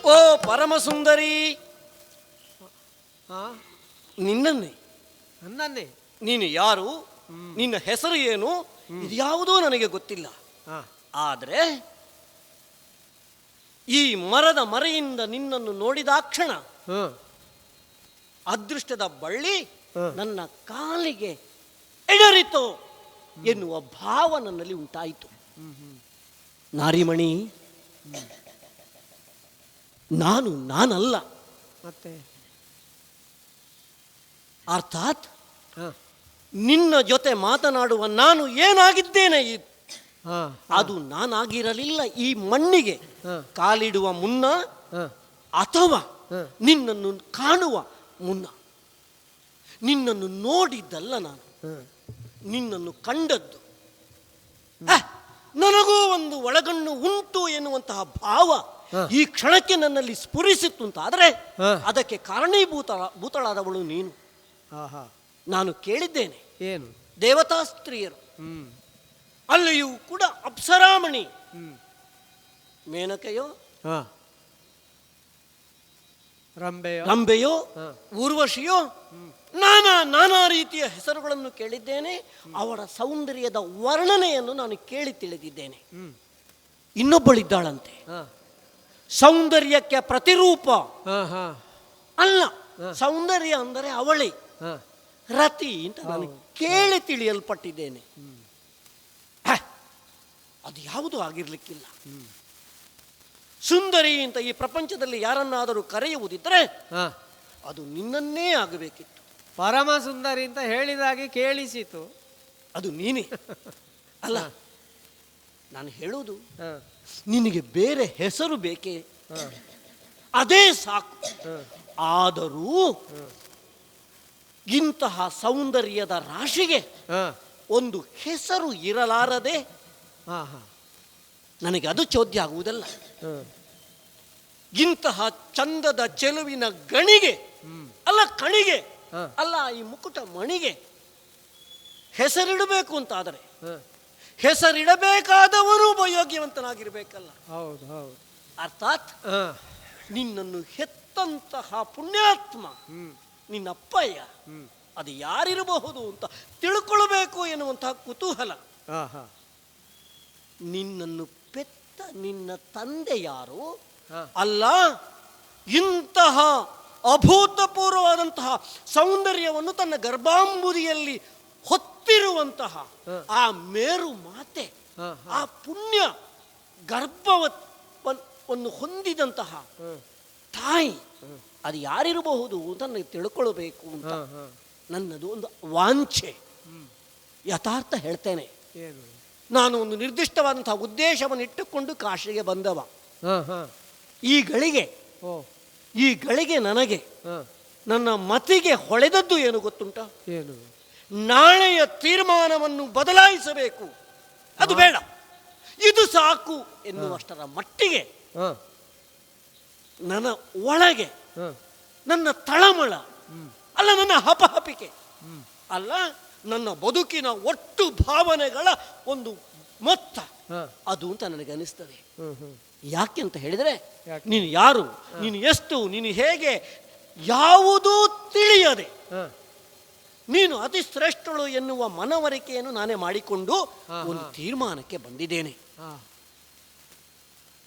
ಓ ಪರಮ ಸುಂದರಿ, ನಿನ್ನನ್ನೇ. ನನ್ನನ್ನೇ? ನೀನು ಯಾರು? ನಿನ್ನ ಹೆಸರು ಏನು? ಇದ್ಯಾವುದೂ ನನಗೆ ಗೊತ್ತಿಲ್ಲ. ಆದರೆ ಈ ಮರದ ಮರೆಯಿಂದ ನಿನ್ನನ್ನು ನೋಡಿದಾಕ್ಷಣ ಅದೃಷ್ಟದ ಬಳ್ಳಿ ನನ್ನ ಕಾಲಿಗೆ ಎಡರಿತು. ಎನ್ನುವ ಭಾವ ನನ್ನಲ್ಲಿ ಉಂಟಾಯಿತು. ನಾರಿಮಣಿ, ನಾನಲ್ಲ. ಮತ್ತೆ ಅರ್ಥಾತ್ ಹ, ನಿನ್ನ ಜೊತೆ ಮಾತನಾಡುವ ನಾನು ಏನಾಗಿದ್ದೇನೆ ಹ, ಅದು ನಾನಾಗಿರಲಿಲ್ಲ. ಈ ಮಣ್ಣಿಗೆ ಹ, ಕಾಲಿಡುವ ಮುನ್ನ ಹ, ಅಥವಾ ಹ. ನಿನ್ನನ್ನು ಕಾಣುವ ಮುನ್ನ, ನಿನ್ನನ್ನು ನೋಡಿದ್ದಲ್ಲ ನಾನು, ಹ. ನಿನ್ನನ್ನು ಕಂಡದ್ದು. ನನಗೂ ಒಂದು ಒಳಗಣ್ಣು ಉಂಟು ಎನ್ನುವಂತಹ ಭಾವ ಈ ಕ್ಷಣಕ್ಕೆ ನನ್ನಲ್ಲಿ ಸ್ಫುರಿಸಿತ್ತು ಅಂತಾದರೆ ಅದಕ್ಕೆ ಕಾರಣೀಭೂತಳಾದವಳು ನೀನು. ಆಹಾ, ನಾನು ಕೇಳಿದ್ದೇನೆ, ಏನು? ದೇವತಾ ಸ್ತ್ರೀಯರು, ಹ್ಮ್, ಅಲ್ಲಿಯೂ ಕೂಡ ಅಪ್ಸರಾಮಣಿ, ಹ್ಮ್, ಮೇನಕೆಯೋ, ಹ, ರಂಬೆಯೋ, ರಂಬೆಯೋ, ಹ. ಊರ್ವಶಿಯೋ, ನಾನಾ ರೀತಿಯ ಹೆಸರುಗಳನ್ನು ಕೇಳಿದ್ದೇನೆ. ಅವರ ಸೌಂದರ್ಯದ ವರ್ಣನೆಯನ್ನು ನಾನು ಕೇಳಿ ತಿಳಿದಿದ್ದೇನೆ. ಹ್ಮ್, ಇನ್ನೊಬ್ಬಳಿದ್ದಾಳಂತೆ, ಹ, ಸೌಂದರ್ಯಕ್ಕೆ ಪ್ರತಿರೂಪ ಹ, ಹ, ಅಲ್ಲ, ಸೌಂದರ್ಯ ಅಂದರೆ ಅವಳಿ, ಹ. ರತಿ ಅಂತ ನಾನು ಕೇಳಿ ತಿಳಿಯಲ್ಪಟ್ಟಿದ್ದೇನೆ. ಅದು ಯಾವುದೂ ಆಗಿರ್ಲಿಕ್ಕಿಲ್ಲ. ಸುಂದರಿ ಅಂತ ಈ ಪ್ರಪಂಚದಲ್ಲಿ ಯಾರನ್ನಾದರೂ ಕರೆಯುವುದಿದ್ದರೆ ಹ. ಅದು ನಿನ್ನನ್ನೇ ಆಗಬೇಕಿತ್ತು. ಪರಮ ಸುಂದರಿ ಅಂತ ಹೇಳಿದಾಗೆ ಕೇಳಿಸಿತು. ಅದು ನೀನೇ ಅಲ್ಲ. ನಾನು ಹೇಳುವುದು, ಹ, ನಿನಗೆ ಬೇರೆ ಹೆಸರು ಬೇಕೇ? ಹ, ಅದೇ ಸಾಕು. ಹ, ಆದರೂ ಇಂತಹ ಸೌಂದರ್ಯದ ರಾಶಿಗೆ ಹ, ಒಂದು ಹೆಸರು ಇರಲಾರದೆ ಹ, ಹ, ನನಗೆ ಅದು ಚೋದ್ಯ ಆಗುವುದಲ್ಲ. ಹ. ಇಂತಹ ಚಂದದ ಚೆಲುವಿನ ಗಣಿಗೆ ಅಲ್ಲ, ಕಣಿಗೆ ಹ. ಅಲ್ಲ, ಈ ಮುಕುಟ ಮಣಿಗೆ ಹೆಸರಿಡಬೇಕು ಅಂತಾದರೆ ಹ. ಹೆಸರಿಡಬೇಕಾದವನು ಯೋಗ್ಯವಂತನಾಗಿರ್ಬೇಕಲ್ಲ. ಹೌದು, ಹೌದು. ಅರ್ಥಾತ್ ಹ. ನಿನ್ನನ್ನು ಹೆತ್ತಂತಹ ಪುಣ್ಯಾತ್ಮ ಹ್ಮ್, ನಿನ್ನಪ್ಪಯ್ಯ ಹ್ಮ್, ಅದು ಯಾರಿರಬಹುದು ಅಂತ ತಿಳ್ಕೊಳ್ಬೇಕು ಎನ್ನುವಂತಹ ಕುತೂಹಲ. ಹ, ಹ, ನಿನ್ನನ್ನು ಪೆತ್ತ ನಿನ್ನ ತಂದೆ ಯಾರು? ಹ. ಅಲ್ಲ, ಇಂತಹ ಅಭೂತಪೂರ್ವವಾದಂತಹ ಸೌಂದರ್ಯವನ್ನು ತನ್ನ ಗರ್ಭಾಂಬುದಿಯಲ್ಲಿ ಹೊತ್ತಿರುವಂತಹ ಆ ಮೇರು ಮಾತೆ, ಹ, ಆ ಪುಣ್ಯ ಗರ್ಭವನ್ನು ಹೊಂದಿದಂತಹ ತಾಯಿ ಅದು ಯಾರಿರಬಹುದು ಅಂತ ನನಗೆ ತಿಳ್ಕೊಳ್ಬೇಕು ಅಂತ ಹ, ಹ. ನನ್ನದು ಒಂದು ವಾಂಛೆ. ಯಥಾರ್ಥ ಹೇಳ್ತೇನೆ, ಏನು? ನಾನು ಒಂದು ನಿರ್ದಿಷ್ಟವಾದಂತಹ ಉದ್ದೇಶವನ್ನು ಇಟ್ಟುಕೊಂಡು ಕಾಶಿಗೆ ಬಂದವ. ಹ, ಹ. ಈ ಗಳಿಗೆ ಓ, ಈ ಗಳಿಗೆ ನನಗೆ ಹ. ನನ್ನ ಮತಿಗೆ ಹೊಳೆದದ್ದು ಏನು ಗೊತ್ತುಂಟ? ಏನು? ನಾಳೆಯ ತೀರ್ಮಾನವನ್ನು ಬದಲಾಯಿಸಬೇಕು, ಅದು ಬೇಡ, ಇದು ಸಾಕು ಎನ್ನುವಷ್ಟರ ಮಟ್ಟಿಗೆ ಹ, ನನ್ನ ಒಳಗೆ ಹ. ನನ್ನ ತಳಮಳ ಅಲ್ಲ, ನನ್ನ ಹಪಹಪಿಕೆ ಅಲ್ಲ, ನನ್ನ ಬದುಕಿನ ಒಟ್ಟು ಭಾವನೆಗಳ ಒಂದು ಮೊತ್ತ ಹ. ಅದು ಅಂತ ನನಗೆ ಅನಿಸ್ತದೆ. ಹ್ಮ್, ಹ್ಮ್. ಯಾಕೆ ಅಂತ ಹೇಳಿದರೆ, ಯಾಕೆ? ನೀನು ಯಾರು, ನೀನು ಎಷ್ಟು, ನೀನು ಹೇಗೆ, ಯಾವುದೂ ತಿಳಿಯದೆ ಹ. ನೀನು ಅತಿ ಶ್ರೇಷ್ಠಳು ಎನ್ನುವ ಮನವರಿಕೆಯನ್ನು ನಾನೇ ಮಾಡಿಕೊಂಡು ಹಾ, ಒಂದು ಹಾ. ತೀರ್ಮಾನಕ್ಕೆ ಬಂದಿದ್ದೇನೆ. ಹ,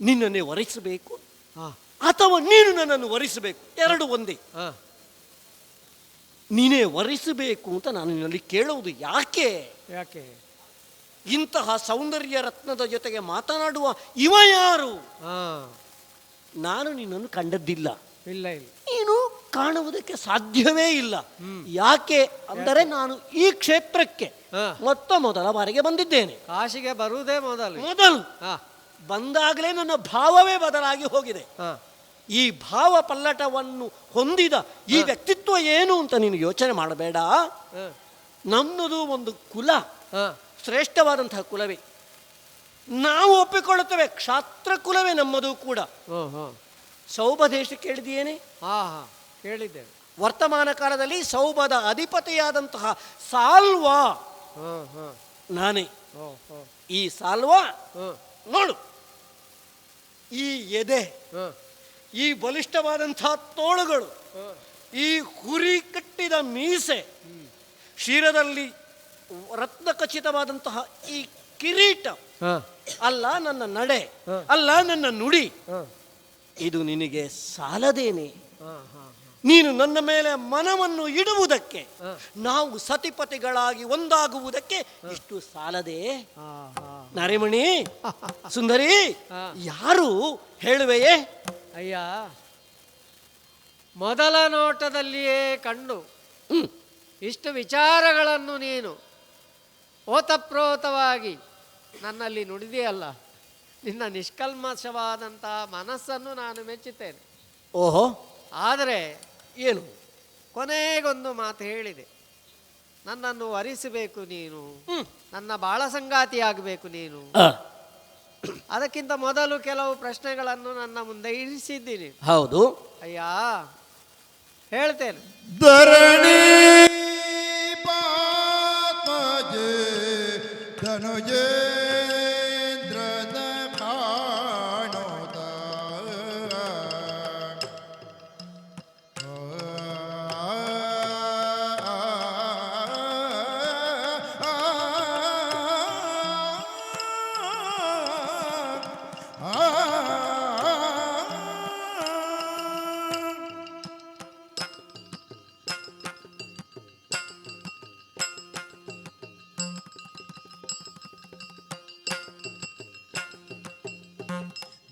ನಿನ್ನನ್ನೇ ವರಿಸಬೇಕು ಹ, ಅಥವಾ ನೀನು ನನ್ನನ್ನು ವರಿಸಬೇಕು, ಎರಡು ಒಂದೇ. ಹ. ನೀನೇ ವರಿಸಬೇಕು ಅಂತ ನಾನು ನಿನ್ನಲ್ಲಿ ಕೇಳುವುದು. ಯಾಕೆ? ಯಾಕೆ? ಇಂತಹ ಸೌಂದರ್ಯ ರತ್ನದ ಜೊತೆಗೆ ಮಾತನಾಡುವ ಇವ ಯಾರು? ಹ. ನಾನು ನಿನ್ನನ್ನು ಕಂಡದ್ದಿಲ್ಲ, ಇಲ್ಲ, ಇಲ್ಲ. ನೀನು ಕಾಣುವುದಕ್ಕೆ ಸಾಧ್ಯವೇ ಇಲ್ಲ. ಯಾಕೆ ಅಂದರೆ ನಾನು ಈ ಕ್ಷೇತ್ರಕ್ಕೆ ಹ. ಮೊದಲ ಬಾರಿಗೆ ಬಂದಿದ್ದೇನೆ. ಕಾಶಿಗೆ ಬರುವುದೇ ಮೊದಲು. ಹ, ಬಂದಾಗಲೇ ನನ್ನ ಭಾವವೇ ಬದಲಾಗಿ ಹೋಗಿದೆ. ಹ. ಈ ಭಾವ ಪಲ್ಲಟವನ್ನು ಹೊಂದಿದ ಈ ವ್ಯಕ್ತಿತ್ವ ಏನು ಅಂತ ನೀನು ಯೋಚನೆ ಮಾಡಬೇಡ. ಹ. ನಮ್ಮದು ಒಂದು ಕುಲ, ಹ. ಶ್ರೇಷ್ಠವಾದಂತಹ ಕುಲವೇ. ನಾವು ಒಪ್ಪಿಕೊಳ್ಳುತ್ತೇವೆ, ಕ್ಷಾತ್ರ ಕುಲವೇ ನಮ್ಮದು ಕೂಡ. ಹ, ಹ. ಸೌಭದೇಶ ಕೇಳಿದೆಯೇನೆ? ಹಾ, ಹಾ, ಕೇಳಿದ್ದೇವೆ. ವರ್ತಮಾನ ಕಾಲದಲ್ಲಿ ಸೌಭದ ಅಧಿಪತಿಯಾದಂತಹ ಸಾಲ್ವಾ ಹ, ಹ. ನಾನೇ. ಓ, ಹ. ಈ ಸಾಲ್ವಾ ಹ. ನೋಡು, ಈ ಎದೆ, ಹ. ಈ ಬಲಿಷ್ಠವಾದಂತಹ ತೋಳುಗಳು, ಹ. ಈ ಹುರಿ ಕಟ್ಟಿದ ಮೀಸೆ, ಶಿರದಲ್ಲಿ ರತ್ನ ಖಚಿತವಾದಂತಹ ಈ ಕಿರೀಟ, ಹ. ಅಲ್ಲ ನನ್ನ ನಡೆ, ಹ. ಅಲ್ಲ ನನ್ನ ನುಡಿ, ಹ. ಇದು ನಿನಗೆ ಸಾಲದೇನೆ? ಹ, ಹ, ಹ. ನೀನು ನನ್ನ ಮೇಲೆ ಮನವನ್ನು ಇಡುವುದಕ್ಕೆ, ನಾವು ಸತಿಪತಿಗಳಾಗಿ ಒಂದಾಗುವುದಕ್ಕೆ ಇಷ್ಟು ಸಾಲದೆ? ನರಿಮಣಿ, ಸುಂದರಿ, ಯಾರು ಹೇಳುವೆಯೇ? ಅಯ್ಯ, ಮೊದಲ ನೋಟದಲ್ಲಿಯೇ ಕಂಡು ಇಷ್ಟು ವಿಚಾರಗಳನ್ನು ನೀನು ಓತಪ್ರೋತವಾಗಿ ನನ್ನಲ್ಲಿ ನುಡಿದೆಯಲ್ಲ, ನಿನ್ನ ನಿಷ್ಕಲ್ಮಶವಾದಂಥ ಮನಸ್ಸನ್ನು ನಾನು ಮೆಚ್ಚುತ್ತೇನೆ. ಓಹೋ, ಆದರೆ ಏನು? ಕೊನೆಗೊಂದು ಮಾತು ಹೇಳಿದೆ, ನನ್ನನ್ನು ವರಿಸಬೇಕು ನೀನು, ನನ್ನ ಬಾಳ ಸಂಗಾತಿಯಾಗಬೇಕು ನೀನು. ಅದಕ್ಕಿಂತ ಮೊದಲು ಕೆಲವು ಪ್ರಶ್ನೆಗಳನ್ನು ನನ್ನ ಮುಂದೆ ಇರಿಸಿದ್ದೀನಿ. ಹೌದು. ಅಯ್ಯ, ಹೇಳ್ತೇನೆ. ಧರಣಿ ಪಾತ್ಮಜೆ ಧನುಜೇಂದ್ರನ ಕಾಣೋದ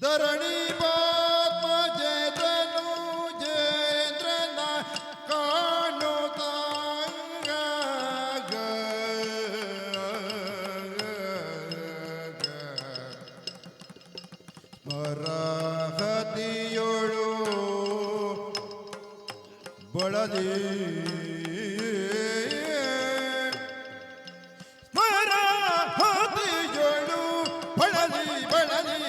ಧರಣಿ ಪಾತ್ಮಜೆ ಧನುಜೇಂದ್ರನ ಕಾಣುತ್ತ ಸ್ಮರಹತಿಯೊಳು ಬಳಲಿ ಸ್ಮರಹತಿಯೊಳು ಬಳಲಿ ಬಳಲಿ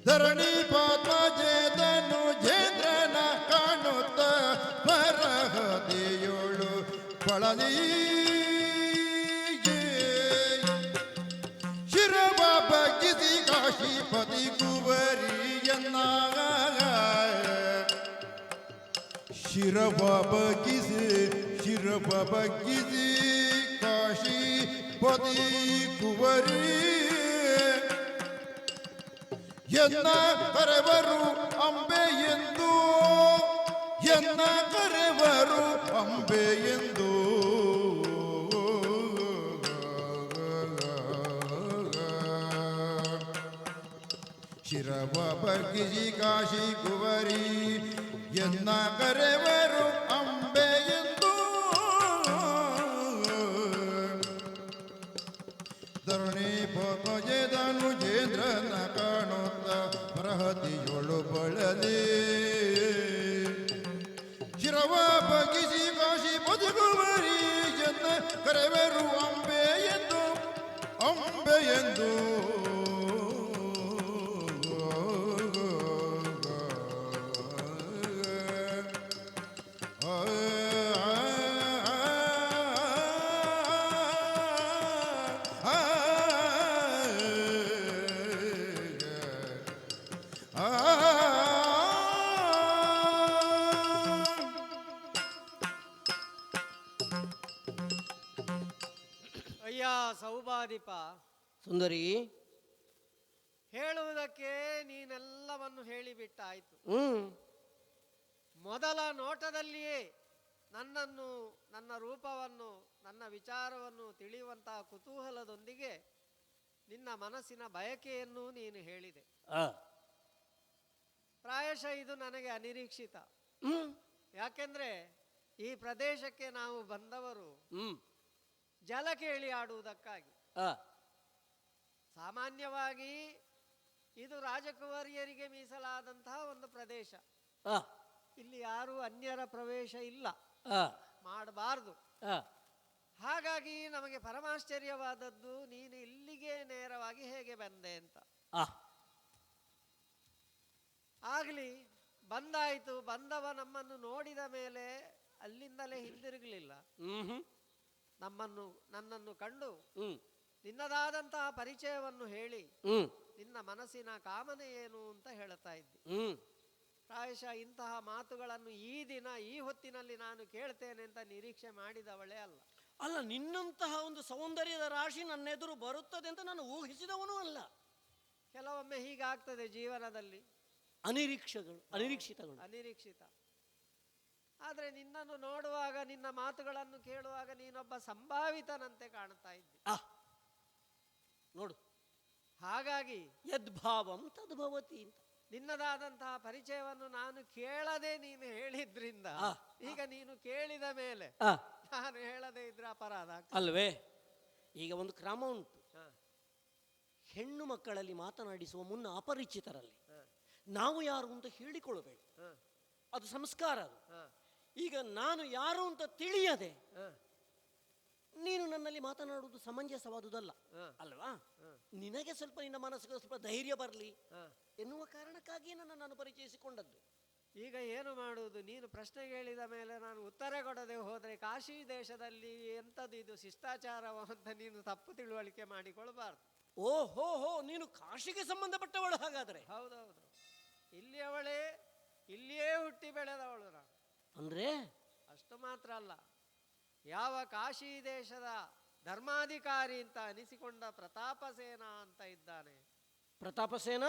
ಧರಣಿ ಪಾತ್ಮಜೆ ಧನುಜೇಂದ್ರನ ಕಾಣುತ್ತ ಸ್ಮರಹತಿಯೊಳು ಬಳಲಿ ಶಿರವ ಬಗ್ಗಿಸಿ ಕಾಶಿಪತಿ ಕುವರಿಯನ್ನ ಶಿರವ ಬಗ್ಗಿಸಿ ಕಾಶಿಪತಿ ಕುವರಿ ಎನ್ನ ಕರೆವರು ಅಂಬೆ ಎಂದು, ಎನ್ನ ಕರೆವರು ಅಂಬೆ ಎಂದು. ಶಿರವ ಬಗ್ಗಿಸಿ ಕಾಶಿ ಕುವರಿ ಎನ್ನ ಕರೆವರು ಅಂಬೆ ಎಂದು. ಧರಣಿ ಪಾತ್ಮಜೆ ಧನುಜೇಂದ್ರನ ಕಾಣುತ್ತ ಪ್ರಹತಿಯೊಳು ಬಳಲಿ ಶಿರವ ಬಗ್ಗಿಸಿ ಕಾಶಿ ಬದುಕುವರಿ ಎನ್ನ ಕರೆವರು ಅಂಬೆ ಎಂದು, ಅಂಬೆ ಎಂದು. ಅಯ್ಯ ಸೌಭಾದೀಪ, ಸುಂದರಿ, ಹೇಳುವುದಕ್ಕೆ ನೀನೆಲ್ಲವನ್ನು ಹೇಳಿಬಿಟ್ಟಾಯ್ತು. ಮೊದಲ ನೋಟದಲ್ಲಿಯೇ ನನ್ನನ್ನು, ನನ್ನ ರೂಪವನ್ನು, ನನ್ನ ವಿಚಾರವನ್ನು ತಿಳಿಯುವಂತಹ ಕುತೂಹಲದೊಂದಿಗೆ ನಿನ್ನ ಮನಸ್ಸಿನ ಬಯಕೆಯನ್ನು ನೀನು ಹೇಳಿದೆ. ಪ್ರಾಯಶಃ ಇದು ನನಗೆ ಅನಿರೀಕ್ಷಿತ. ಯಾಕೆಂದ್ರೆ ಈ ಪ್ರದೇಶಕ್ಕೆ ನಾವು ಬಂದವರು ಜಲ ಕೇಳಿ ಆಡುವುದಕ್ಕಾಗಿ. ಸಾಮಾನ್ಯವಾಗಿ ಇದು ರಾಜಕುವರಿಯರಿಗೆ ಮೀಸಲಾದಂತಹ ಒಂದು ಪ್ರದೇಶ. ಇಲ್ಲಿ ಯಾರು ಅನ್ಯರ ಪ್ರವೇಶ ಇಲ್ಲ, ಮಾಡಬಾರದು. ಹಾಗಾಗಿ ನಮಗೆ ಪರಮಾಶ್ಚರ್ಯವಾದದ್ದು ನೀನು ಇಲ್ಲಿಗೆ ನೇರವಾಗಿ ಹೇಗೆ ಬಂದೆ ಅಂತ. ಆಗ್ಲಿ, ಬಂದಾಯ್ತು. ಬಂದವ ನಮ್ಮನ್ನು ನೋಡಿದ ಮೇಲೆ ಅಲ್ಲಿಂದಲೇ ಹಿಂದಿರುಗಲಿಲ್ಲ. ನನ್ನನ್ನು ಕಂಡು ನಿನ್ನದಾದಂತಹ ಪರಿಚಯವನ್ನು ಹೇಳಿ ನಿನ್ನ ಮನಸ್ಸಿನ ಕಾಮನೆ ಏನು ಅಂತ ಹೇಳ್ತಾ ಇದ್ದೆ. ಪ್ರಾಯಶಃ ಇಂತಹ ಮಾತುಗಳನ್ನು ಈ ದಿನ ಈ ಹೊತ್ತಿನಲ್ಲಿ ನಾನು ಕೇಳ್ತೇನೆ ಅಂತ ನಿರೀಕ್ಷೆ ಮಾಡಿದವಳೇ ಅಲ್ಲ. ಅಲ್ಲ, ನಿನ್ನಂತಹ ಒಂದು ಸೌಂದರ್ಯದ ರಾಶಿ ನನ್ನ ಎದುರು ಬರುತ್ತದೆ ಅಂತ ನಾನು ಊಹಿಸಿದವನೂ ಅಲ್ಲ. ಕೆಲವೊಮ್ಮೆ ಹೀಗಾಗ್ತದೆ ಜೀವನದಲ್ಲಿ, ಅನಿರೀಕ್ಷಿತಗಳು. ಅನಿರೀಕ್ಷಿತ. ಆದರೆ ನಿನ್ನನ್ನು ನೋಡುವಾಗ, ನಿನ್ನ ಮಾತುಗಳನ್ನು ಕೇಳುವಾಗ ನೀನೊಬ್ಬ ಸಂಭಾವಿತನಂತೆ ಕಾಣ್ತಾ ಇದ್ದೆ. ನೋಡು, ಹಾಗಾಗಿ ಯದ್ಭಾವಂ ತದ್ಭವತಿ ಅಂತ. ನಿನ್ನದಾದಂತಹ ಪರಿಚಯವನ್ನು ನಾನು ಕೇಳದೆ ನೀನು ಹೇಳಿದ್ರಿಂದ ಈಗ ನೀನು ಕೇಳಿದ ಮೇಲೆ ನಾನು ಹೇಳದೆ ಇದ್ರೆ ಅಪರಾಧ ಆಗ್ತದೆ. ಅಲ್ವೇ? ಈಗ ಒಂದು ಕ್ರಮ ಉಂಟು. ಹೆಣ್ಣು ಮಕ್ಕಳಲ್ಲಿ ಮಾತನಾಡಿಸುವ ಮುನ್ನ ಅಪರಿಚಿತರಲ್ಲಿ ನಾವು ಯಾರು ಅಂತ ಹೇಳಿಕೊಳ್ಳಬೇಕು. ಅದು ಸಂಸ್ಕಾರ. ಅದು ಈಗ ನಾನು ಯಾರು ಅಂತ ತಿಳಿಯದೆ ನೀನು ನನ್ನಲ್ಲಿ ಮಾತನಾಡುವುದು ಸಮಂಜಸವಾದುದಲ್ಲ ಅಲ್ವಾ? ನಿನಗೆ ಸ್ವಲ್ಪ ನಿನ್ನ ಮನಸ್ಸಿಗೆ ಸ್ವಲ್ಪ ಧೈರ್ಯ ಬರಲಿ ಎನ್ನುವ ಕಾರಣಕ್ಕಾಗಿ ನಾನು ಪರಿಚಯಿಸಿಕೊಂಡದ್ದು. ಈಗ ಏನು ಮಾಡುವುದು? ನೀನು ಪ್ರಶ್ನೆ ಕೇಳಿದ ಮೇಲೆ ನಾನು ಉತ್ತರ ಕೊಡದೆ ಹೋದರೆ ಕಾಶಿ ದೇಶದಲ್ಲಿ ಎಂಥದ್ದು ಇದು ಶಿಷ್ಟಾಚಾರವ ಅಂತ ನೀನು ತಪ್ಪು ತಿಳುವಳಿಕೆ ಮಾಡಿಕೊಳ್ಬಾರ್ದು. ಓಹೋ ಹೋ, ನೀನು ಕಾಶಿಗೆ ಸಂಬಂಧಪಟ್ಟವಳು ಹಾಗಾದರೆ? ಹೌದೌದು, ಇಲ್ಲಿಯವಳೇ, ಇಲ್ಲಿಯೇ ಹುಟ್ಟಿ ಬೆಳೆದವಳು ನಾನು. ಅಂದ್ರೆ ಅಷ್ಟು ಮಾತ್ರ ಅಲ್ಲ, ಯಾವ ಕಾಶಿ ದೇಶದ ಧರ್ಮಾಧಿಕಾರಿ ಅಂತ ಅನಿಸಿಕೊಂಡ ಪ್ರತಾಪಸೇನ ಅಂತ ಇದ್ದಾನೆ, ಪ್ರತಾಪಸೇನ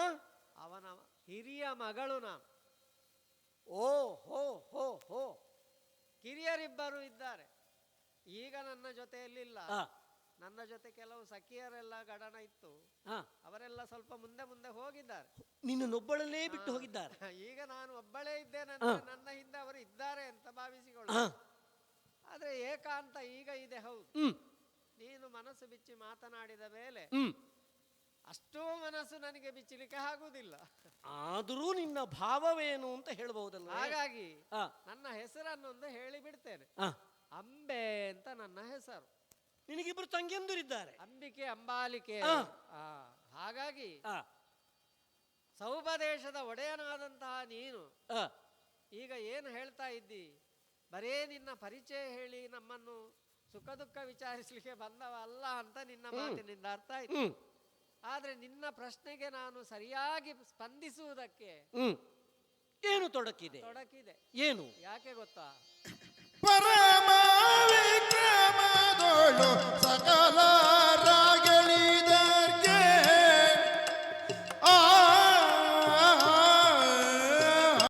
ಅವನ ಹಿರಿಯ ಮಗಳು ನಾನು. ಓ ಹೋ ಹೋ ಹೋ. ಕಿರಿಯರಿಬ್ಬರು ಇದ್ದಾರೆ. ಈಗ ನನ್ನ ಜೊತೆಯಲ್ಲಿಲ್ಲ, ನನ್ನ ಜೊತೆ ಕೆಲವು ಸಖಿಯರೆಲ್ಲ ಗಡನ ಇತ್ತು, ಅವರೆಲ್ಲ ಸ್ವಲ್ಪ ಮುಂದೆ ಮುಂದೆ ಹೋಗಿದ್ದಾರೆ. ನಿನ್ನೊಬ್ಬಳಲ್ಲೇ ಬಿಟ್ಟು ಹೋಗಿದ್ದಾರೆ. ಈಗ ನಾನು ಒಬ್ಬಳೇ ಇದ್ದೇನೆ, ನನ್ನ ಹಿಂದೆ ಅವರು ಇದ್ದಾರೆ ಅಂತ ಭಾವಿಸಿಕೊಳ್ಳ. ಆದ್ರೆ ಏಕಾಂತ ಈಗ ಇದೆ. ಹೌದು, ನೀನು ಮನಸ್ಸು ಬಿಚ್ಚಿ ಮಾತನಾಡಿದ ಮೇಲೆ ಅಷ್ಟೂ ಮನಸ್ಸು ನನಗೆ ಬಿಚ್ಚಲಿಕ್ಕೆ ಆಗುವುದಿಲ್ಲ. ಆದರೂ ನಿನ್ನ ಭಾವವೇನು ಅಂತ ಹೇಳಬಹುದಲ್ಲ? ಹಾಗಾಗಿ ನನ್ನ ಹೆಸರನ್ನೊಂದು ಹೇಳಿ ಬಿಡ್ತೇನೆ. ಅಂಬೆ ಅಂತ ನನ್ನ ಹೆಸರು. ನಿನಗಿಬ್ರು ತಂಗಿಯಂದಿರಿದ್ದಾರೆ, ಅಂಬಿಕೆ ಅಂಬಾಲಿಕೆ. ಹಾಗಾಗಿ ಸೌಭದೇಶದ ಒಡೆಯನಾದಂತಹ ನೀನು ಈಗ ಏನು ಹೇಳ್ತಾ ಇದ್ದಿ? ಬರೇ ನಿನ್ನ ಪರಿಚಯ ಹೇಳಿ ನಮ್ಮನ್ನು ಸುಖ ದುಃಖ ವಿಚಾರಿಸಲಿಕ್ಕೆ ಬಂದವ ಅಲ್ಲ ಅಂತ ನಿನ್ನ ಮಾತಿನಿಂದ ಅರ್ಥ ಆಯ್ತು. ಆದ್ರೆ ನಿನ್ನ ಪ್ರಶ್ನೆಗೆ ನಾನು ಸರಿಯಾಗಿ ಸ್ಪಂದಿಸುವುದಕ್ಕೆ ಏನು ತೊಡಕಿದೆ? ಏನು? ಯಾಕೆ ಗೊತ್ತಾ? ಪರಮ ವಿಕ್ರಮದೋಳು ಸಕಲ